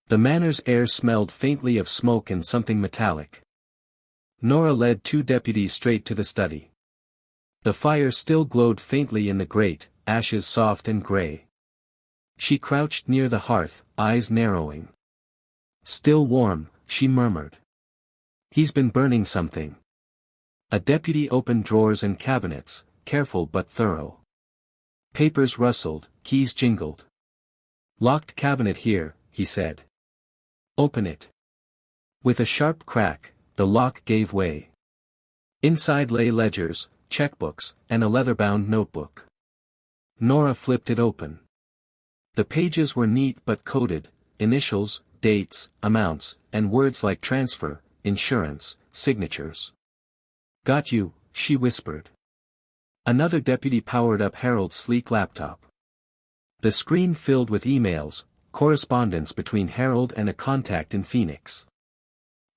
The manor's air smelled faintly of smoke and something metallic. Nora led two deputies straight to the study. The fire still glowed faintly in the grate, ashes soft and gray. She crouched near the hearth, eyes narrowing. "Still warm," she murmured. "He's been burning something." A deputy opened drawers and cabinets, careful but thorough. Papers rustled, keys jingled. "Locked cabinet here," he said. "Open it." With a sharp crack, the lock gave way. Inside lay ledgers, checkbooks, and a leather-bound notebook. Nora flipped it open. The pages were neat but coded, initials, dates, amounts, and words like transfer, insurance, signatures. "Got you," she whispered. Another deputy powered up Harold's sleek laptop. The screen filled with emails, correspondence between Harold and a contact in Phoenix.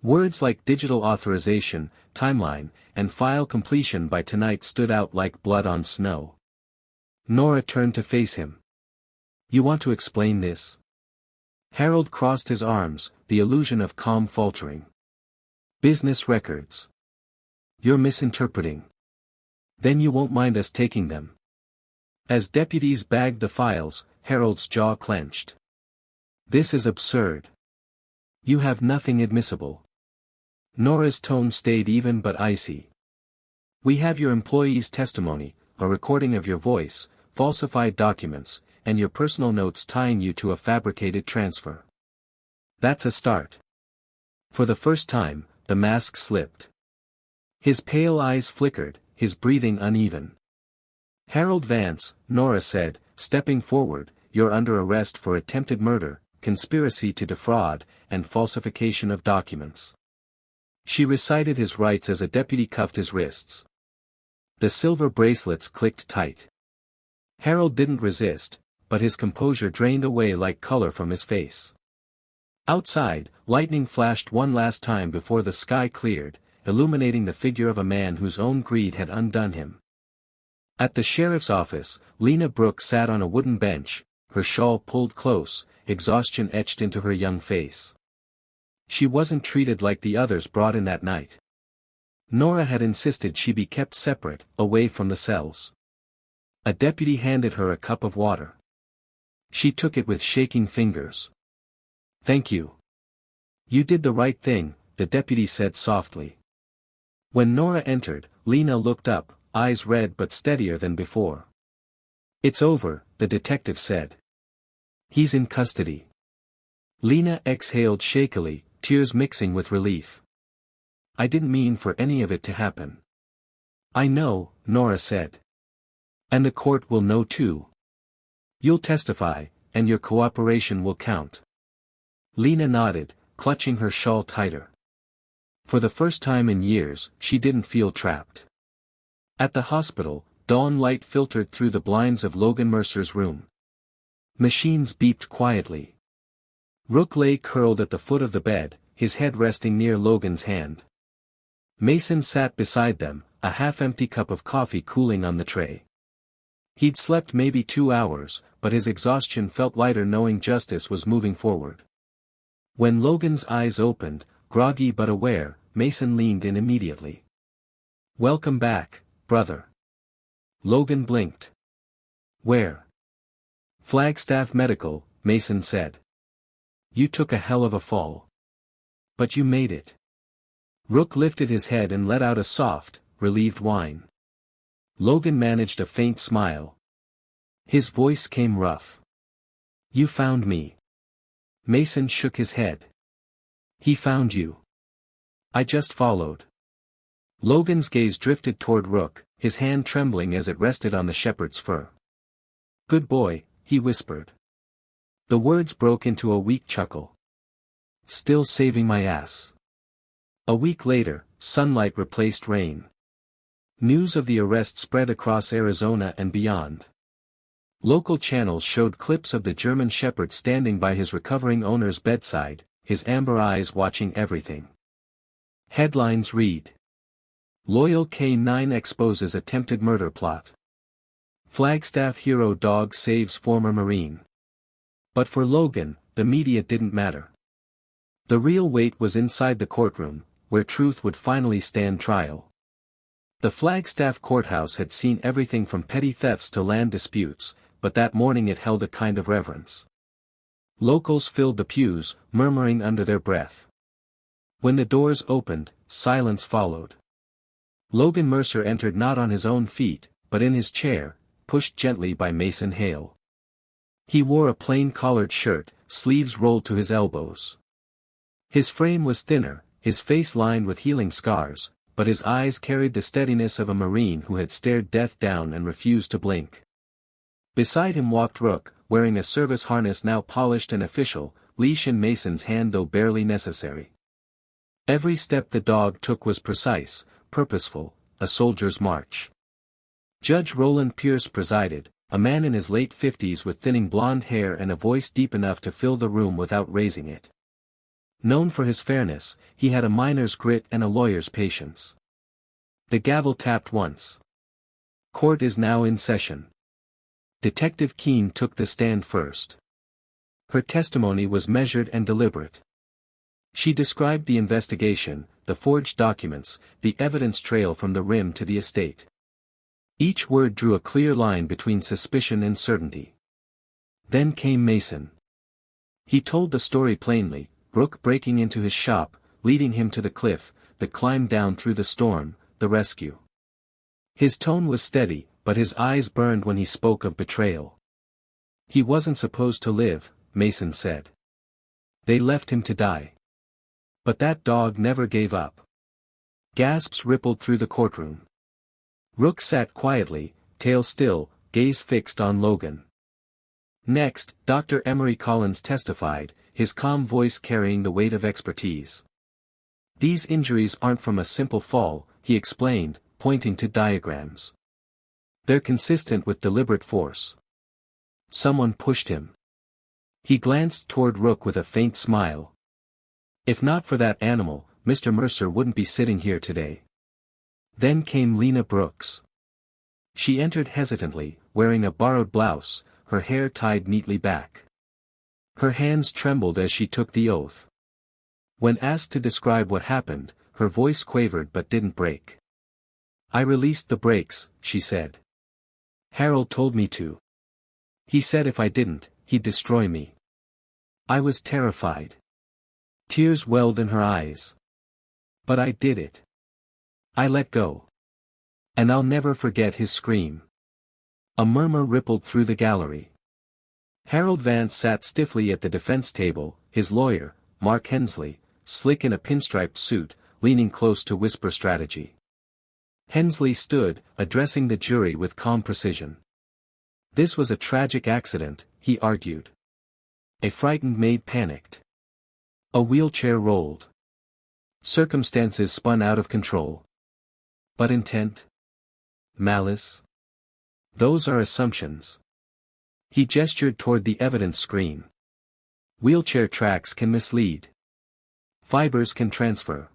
Words like digital authorization, timeline, and file completion by tonight stood out like blood on snow. Nora turned to face him. "You want to explain this?" Harold crossed his arms, the illusion of calm faltering. "Business records. You're misinterpreting. Then you won't mind us taking them." As deputies bagged the files, Harold's jaw clenched. "This is absurd. You have nothing admissible." Nora's tone stayed even but icy. "We have your employee's testimony, a recording of your voice, falsified documents, and your personal notes tying you to a fabricated transfer. That's a start." For the first time, the mask slipped. His pale eyes flickered, his breathing uneven. "Harold Vance," Nora said, stepping forward, "you're under arrest for attempted murder, conspiracy to defraud, and falsification of documents." She recited his rights as a deputy cuffed his wrists. The silver bracelets clicked tight. Harold didn't resist, but his composure drained away like color from his face. Outside, lightning flashed one last time before the sky cleared, illuminating the figure of a man whose own greed had undone him. At the sheriff's office, Lena Brooke sat on a wooden bench, her shawl pulled close, exhaustion etched into her young face. She wasn't treated like the others brought in that night. Nora had insisted she be kept separate, away from the cells. A deputy handed her a cup of water. She took it with shaking fingers. "Thank you. You did the right thing," the deputy said softly. When Nora entered, Lena looked up, eyes red but steadier than before. "It's over," the detective said. "He's in custody." Lena exhaled shakily, tears mixing with relief. "I didn't mean for any of it to happen." "I know," Nora said. "And the court will know too. You'll testify, and your cooperation will count." Lena nodded, clutching her shawl tighter. For the first time in years, she didn't feel trapped. At the hospital, dawn light filtered through the blinds of Logan Mercer's room. Machines beeped quietly. Rook lay curled at the foot of the bed, his head resting near Logan's hand. Mason sat beside them, a half-empty cup of coffee cooling on the tray. He'd slept maybe 2 hours, but his exhaustion felt lighter knowing justice was moving forward. When Logan's eyes opened, groggy but aware, Mason leaned in immediately. "Welcome back, brother." Logan blinked. "Where?" "Flagstaff Medical," Mason said. "You took a hell of a fall. But you made it." Rook lifted his head and let out a soft, relieved whine. Logan managed a faint smile. His voice came rough. "You found me." Mason shook his head. "He found you. I just followed." Logan's gaze drifted toward Rook, his hand trembling as it rested on the shepherd's fur. "Good boy," he whispered. The words broke into a weak chuckle. "Still saving my ass." A week later, sunlight replaced rain. News of the arrest spread across Arizona and beyond. Local channels showed clips of the German shepherd standing by his recovering owner's bedside, his amber eyes watching everything. Headlines read: "Loyal K9 exposes attempted murder plot." "Flagstaff hero dog saves former Marine." But for Logan, the media didn't matter. The real weight was inside the courtroom, where truth would finally stand trial. The Flagstaff courthouse had seen everything from petty thefts to land disputes, but that morning it held a kind of reverence. Locals filled the pews, murmuring under their breath. When the doors opened, silence followed. Logan Mercer entered not on his own feet, but in his chair, pushed gently by Mason Hale. He wore a plain collared shirt, sleeves rolled to his elbows. His frame was thinner, his face lined with healing scars, but his eyes carried the steadiness of a Marine who had stared death down and refused to blink. Beside him walked Rook, wearing a service harness now polished and official, leash in Mason's hand though barely necessary. Every step the dog took was precise, purposeful, a soldier's march. Judge Roland Pierce presided, a man in his late 50s with thinning blonde hair and a voice deep enough to fill the room without raising it. Known for his fairness, he had a miner's grit and a lawyer's patience. The gavel tapped once. Court is now in session. Detective Keane took the stand first. Her testimony was measured and deliberate. She described the investigation, the forged documents, the evidence trail from the rim to the estate. Each word drew a clear line between suspicion and certainty. Then came Mason. He told the story plainly, Rook breaking into his shop, leading him to the cliff, the climb down through the storm, the rescue. His tone was steady, but his eyes burned when he spoke of betrayal. He wasn't supposed to live, Mason said. They left him to die. But that dog never gave up. Gasps rippled through the courtroom. Rook sat quietly, tail still, gaze fixed on Logan. Next, Dr. Emery Collins testified, his calm voice carrying the weight of expertise. These injuries aren't from a simple fall, he explained, pointing to diagrams. They're consistent with deliberate force. Someone pushed him. He glanced toward Rook with a faint smile. If not for that animal, Mr. Mercer wouldn't be sitting here today. Then came Lena Brooks. She entered hesitantly, wearing a borrowed blouse, her hair tied neatly back. Her hands trembled as she took the oath. When asked to describe what happened, her voice quavered but didn't break. I released the brakes, she said. Harold told me to. He said if I didn't, he'd destroy me. I was terrified. Tears welled in her eyes. But I did it. I let go. And I'll never forget his scream. A murmur rippled through the gallery. Harold Vance sat stiffly at the defense table, his lawyer, Mark Hensley, slick in a pinstriped suit, leaning close to whisper strategy. Hensley stood, addressing the jury with calm precision. This was a tragic accident, he argued. A frightened maid panicked. A wheelchair rolled. Circumstances spun out of control. But intent? Malice? Those are assumptions. He gestured toward the evidence screen. Wheelchair tracks can mislead. Fibers can transfer.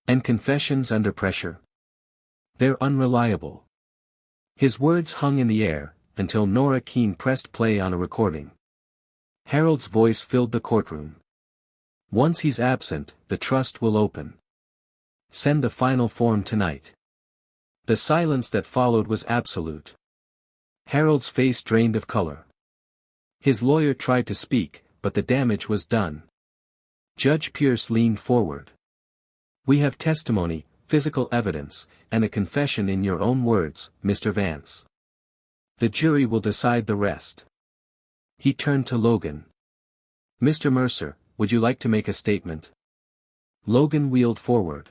And confessions under pressure? They're unreliable. His words hung in the air, until Nora Keane pressed play on a recording. Harold's voice filled the courtroom. Once he's absent, the trust will open. Send the final form tonight. The silence that followed was absolute. Harold's face drained of color. His lawyer tried to speak, but the damage was done. Judge Pierce leaned forward. We have testimony, physical evidence, and a confession in your own words, Mr. Vance. The jury will decide the rest. He turned to Logan. Mr. Mercer, would you like to make a statement? Logan wheeled forward.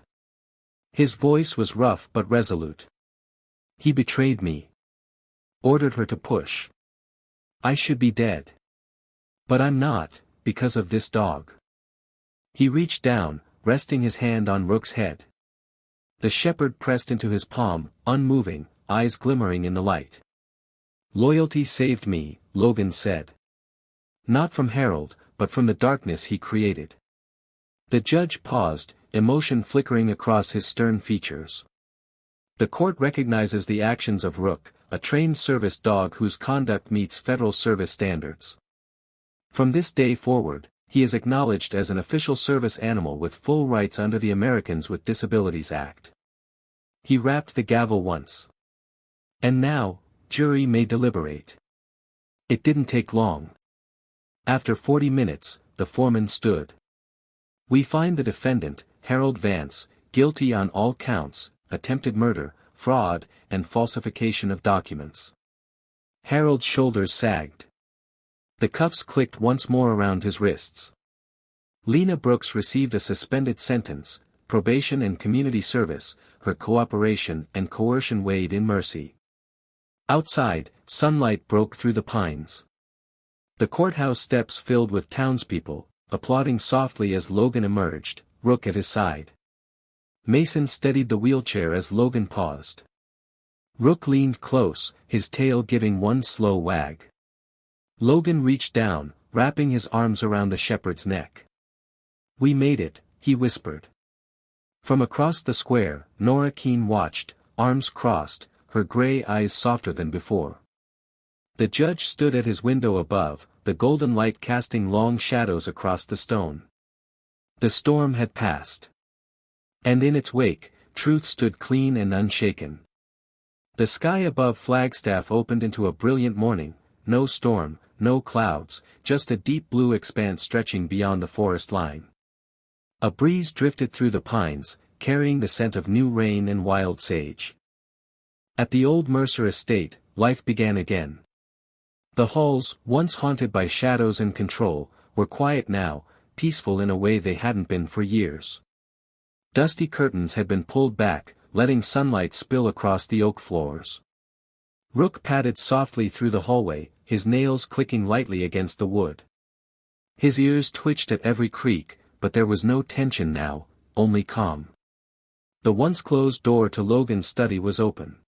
His voice was rough but resolute. He betrayed me. Ordered her to push. I should be dead. But I'm not, because of this dog. He reached down, resting his hand on Rook's head. The shepherd pressed into his palm, unmoving, eyes glimmering in the light. Loyalty saved me, Logan said. Not from Harold, but from the darkness he created. The judge paused, emotion flickering across his stern features. The court recognizes the actions of Rook, a trained service dog whose conduct meets federal service standards. From this day forward, he is acknowledged as an official service animal with full rights under the Americans with Disabilities Act. He rapped the gavel once. And now, jury may deliberate. It didn't take long. After 40 minutes, the foreman stood. We find the defendant, Harold Vance, guilty on all counts, attempted murder, fraud, and falsification of documents. Harold's shoulders sagged. The cuffs clicked once more around his wrists. Lena Brooks received a suspended sentence, probation and community service, her cooperation and coercion weighed in mercy. Outside, sunlight broke through the pines. The courthouse steps filled with townspeople, applauding softly as Logan emerged, Rook at his side. Mason steadied the wheelchair as Logan paused. Rook leaned close, his tail giving one slow wag. Logan reached down, wrapping his arms around the shepherd's neck. "We made it," he whispered. From across the square, Nora Keane watched, arms crossed, her gray eyes softer than before. The judge stood at his window above, the golden light casting long shadows across the stone. The storm had passed. And in its wake, truth stood clean and unshaken. The sky above Flagstaff opened into a brilliant morning, no storm, no clouds, just a deep blue expanse stretching beyond the forest line. A breeze drifted through the pines, carrying the scent of new rain and wild sage. At the old Mercer Estate, life began again. The halls, once haunted by shadows and control, were quiet now, peaceful in a way they hadn't been for years. Dusty curtains had been pulled back, letting sunlight spill across the oak floors. Rook padded softly through the hallway, his nails clicking lightly against the wood. His ears twitched at every creak, but there was no tension now, only calm. The once closed door to Logan's study was open.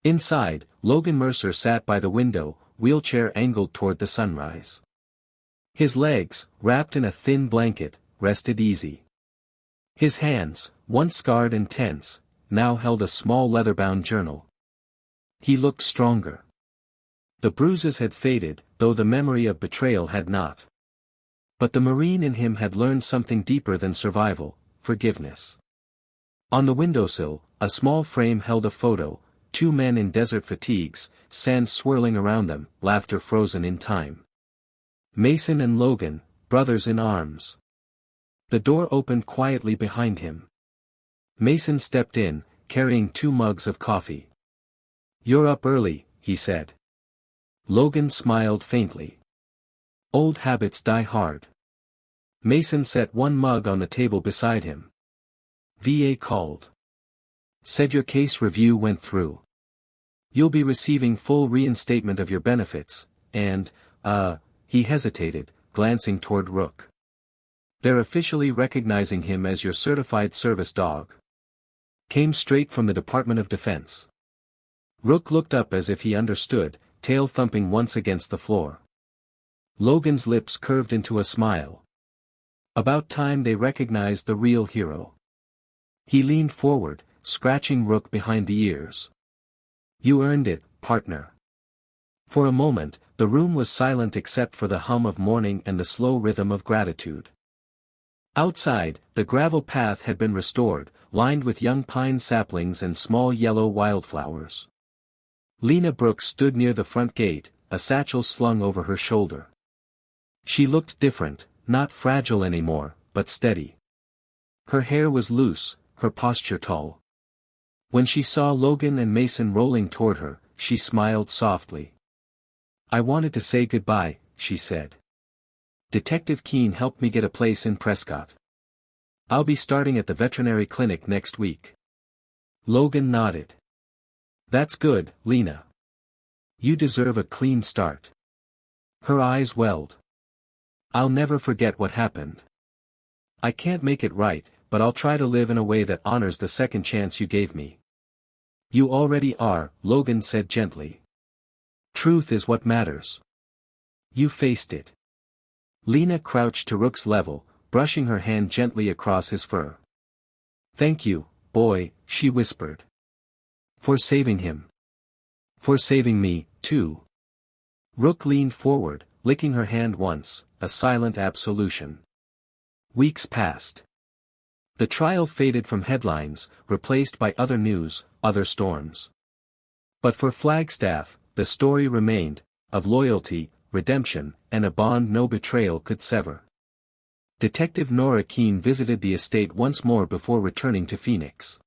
Inside, Logan Mercer sat by the window, wheelchair angled toward the sunrise. His legs, wrapped in a thin blanket, rested easy. His hands, once scarred and tense, now held a small leather-bound journal. He looked stronger. The bruises had faded, though the memory of betrayal had not. But the Marine in him had learned something deeper than survival, forgiveness. On the windowsill, a small frame held a photo, two men in desert fatigues, sand swirling around them, laughter frozen in time. Mason and Logan, brothers in arms. The door opened quietly behind him. Mason stepped in, carrying 2 mugs of coffee. "You're up early," he said. Logan smiled faintly. "Old habits die hard." Mason set 1 mug on the table beside him. "VA called. Said your case review went through. You'll be receiving full reinstatement of your benefits, and, he hesitated, glancing toward Rook. "They're officially recognizing him as your certified service dog." Came straight from the Department of Defense. Rook looked up as if he understood, tail thumping once against the floor. Logan's lips curved into a smile. About time they recognized the real hero. He leaned forward, scratching Rook behind the ears. "You earned it, partner." For a moment, the room was silent except for the hum of morning and the slow rhythm of gratitude. Outside, the gravel path had been restored, lined with young pine saplings and small yellow wildflowers. Lena Brooks stood near the front gate, a satchel slung over her shoulder. She looked different, not fragile anymore, but steady. Her hair was loose, her posture tall. When she saw Logan and Mason rolling toward her, she smiled softly. "I wanted to say goodbye," she said. "Detective Keane helped me get a place in Prescott. I'll be starting at the veterinary clinic next week." Logan nodded. "That's good, Lena. You deserve a clean start." Her eyes welled. "I'll never forget what happened. I can't make it right, but I'll try to live in a way that honors the second chance you gave me." "You already are," Logan said gently. "Truth is what matters. You faced it." Lena crouched to Rook's level, brushing her hand gently across his fur. "Thank you, boy," she whispered. "For saving him. For saving me, too." Rook leaned forward, licking her hand once, a silent absolution. Weeks passed. The trial faded from headlines, replaced by other news, other storms. But for Flagstaff, the story remained, of loyalty, redemption, and a bond no betrayal could sever. Detective Nora Keane visited the estate once more before returning to Phoenix.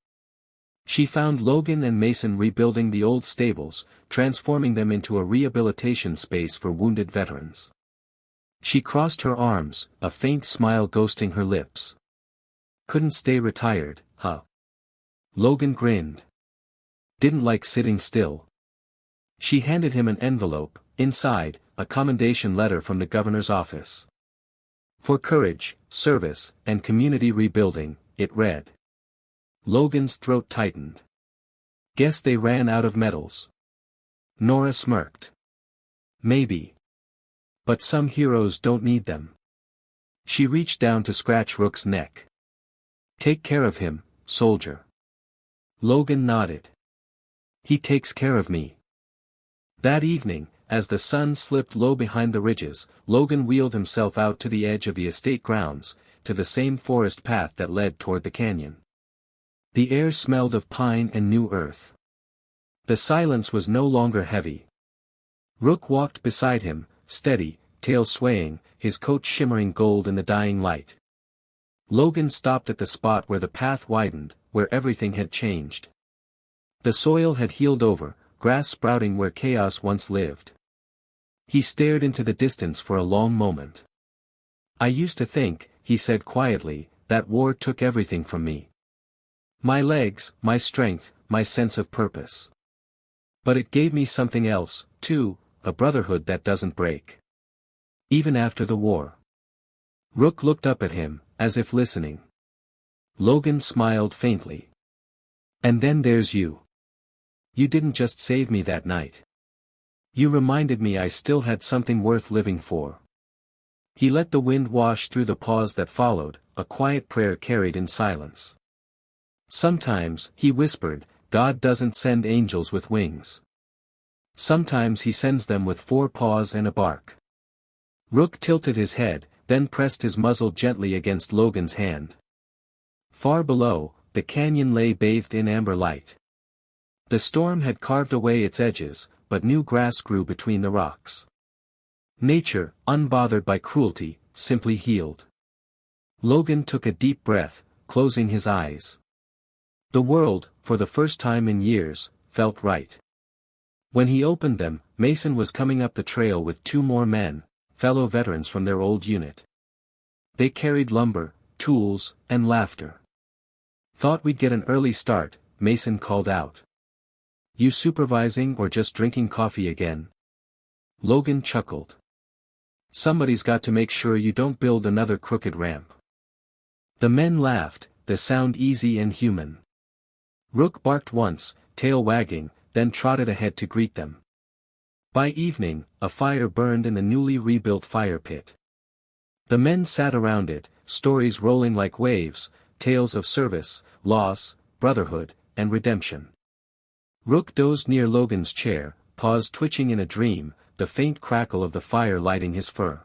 She found Logan and Mason rebuilding the old stables, transforming them into a rehabilitation space for wounded veterans. She crossed her arms, a faint smile ghosting her lips. "Couldn't stay retired, huh?" Logan grinned. "Didn't like sitting still." She handed him an envelope, inside, a commendation letter from the governor's office. "For courage, service, and community rebuilding," it read. Logan's throat tightened. Guess they ran out of medals. Nora smirked. Maybe. But some heroes don't need them. She reached down to scratch Rook's neck. Take care of him, soldier. Logan nodded. He takes care of me. That evening, as the sun slipped low behind the ridges, Logan wheeled himself out to the edge of the estate grounds, to the same forest path that led toward the canyon. The air smelled of pine and new earth. The silence was no longer heavy. Rook walked beside him, steady, tail swaying, his coat shimmering gold in the dying light. Logan stopped at the spot where the path widened, where everything had changed. The soil had healed over, grass sprouting where chaos once lived. He stared into the distance for a long moment. I used to think, he said quietly, that war took everything from me. My legs, my strength, my sense of purpose. But it gave me something else, too, a brotherhood that doesn't break. Even after the war. Rook looked up at him, as if listening. Logan smiled faintly. And then there's you. You didn't just save me that night. You reminded me I still had something worth living for. He let the wind wash through the pause that followed, a quiet prayer carried in silence. Sometimes, he whispered, God doesn't send angels with wings. Sometimes he sends them with 4 paws and a bark. Rook tilted his head, then pressed his muzzle gently against Logan's hand. Far below, the canyon lay bathed in amber light. The storm had carved away its edges, but new grass grew between the rocks. Nature, unbothered by cruelty, simply healed. Logan took a deep breath, closing his eyes. The world, for the first time in years, felt right. When he opened them, Mason was coming up the trail with 2 more men, fellow veterans from their old unit. They carried lumber, tools, and laughter. Thought we'd get an early start, Mason called out. You supervising or just drinking coffee again? Logan chuckled. Somebody's got to make sure you don't build another crooked ramp. The men laughed, the sound easy and human. Rook barked once, tail wagging, then trotted ahead to greet them. By evening, a fire burned in the newly rebuilt fire pit. The men sat around it, stories rolling like waves, tales of service, loss, brotherhood, and redemption. Rook dozed near Logan's chair, paws twitching in a dream, the faint crackle of the fire lighting his fur.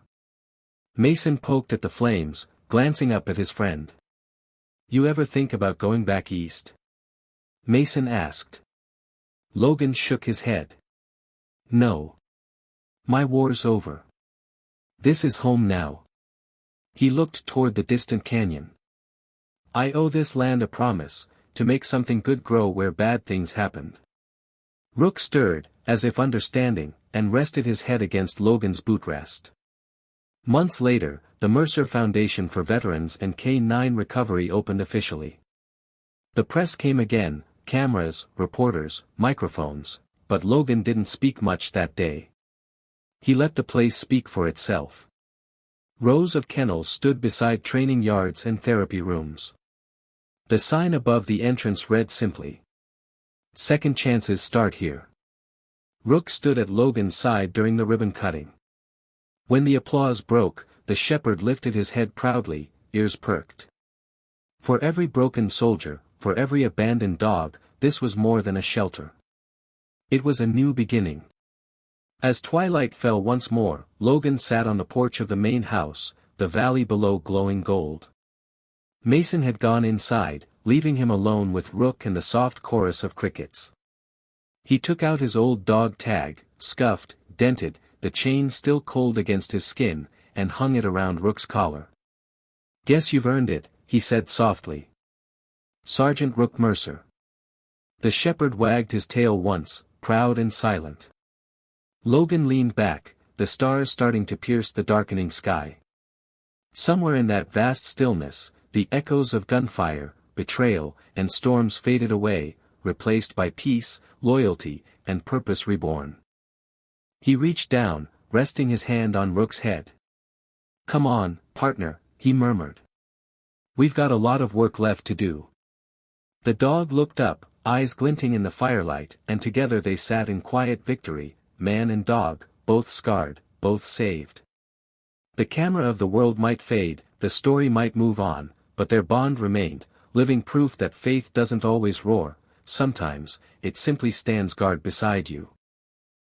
Mason poked at the flames, glancing up at his friend. You ever think about going back east? Mason asked. Logan shook his head. No. My war's over. This is home now. He looked toward the distant canyon. I owe this land a promise, to make something good grow where bad things happened. Rook stirred, as if understanding, and rested his head against Logan's bootrest. Months later, the Mercer Foundation for Veterans and K-9 Recovery opened officially. The press came again, cameras, reporters, microphones, but Logan didn't speak much that day. He let the place speak for itself. Rows of kennels stood beside training yards and therapy rooms. The sign above the entrance read simply, "Second chances start here." Rook stood at Logan's side during the ribbon cutting. When the applause broke, the shepherd lifted his head proudly, ears perked. For every broken soldier, for every abandoned dog, this was more than a shelter. It was a new beginning. As twilight fell once more, Logan sat on the porch of the main house, the valley below glowing gold. Mason had gone inside, leaving him alone with Rook and the soft chorus of crickets. He took out his old dog tag, scuffed, dented, the chain still cold against his skin, and hung it around Rook's collar. Guess you've earned it, he said softly. Sergeant Rook Mercer. The shepherd wagged his tail once, proud and silent. Logan leaned back, the stars starting to pierce the darkening sky. Somewhere in that vast stillness, the echoes of gunfire, betrayal, and storms faded away, replaced by peace, loyalty, and purpose reborn. He reached down, resting his hand on Rook's head. Come on, partner, he murmured. We've got a lot of work left to do. The dog looked up, eyes glinting in the firelight, and together they sat in quiet victory, man and dog, both scarred, both saved. The camera of the world might fade, the story might move on, but their bond remained, living proof that faith doesn't always roar, sometimes, it simply stands guard beside you.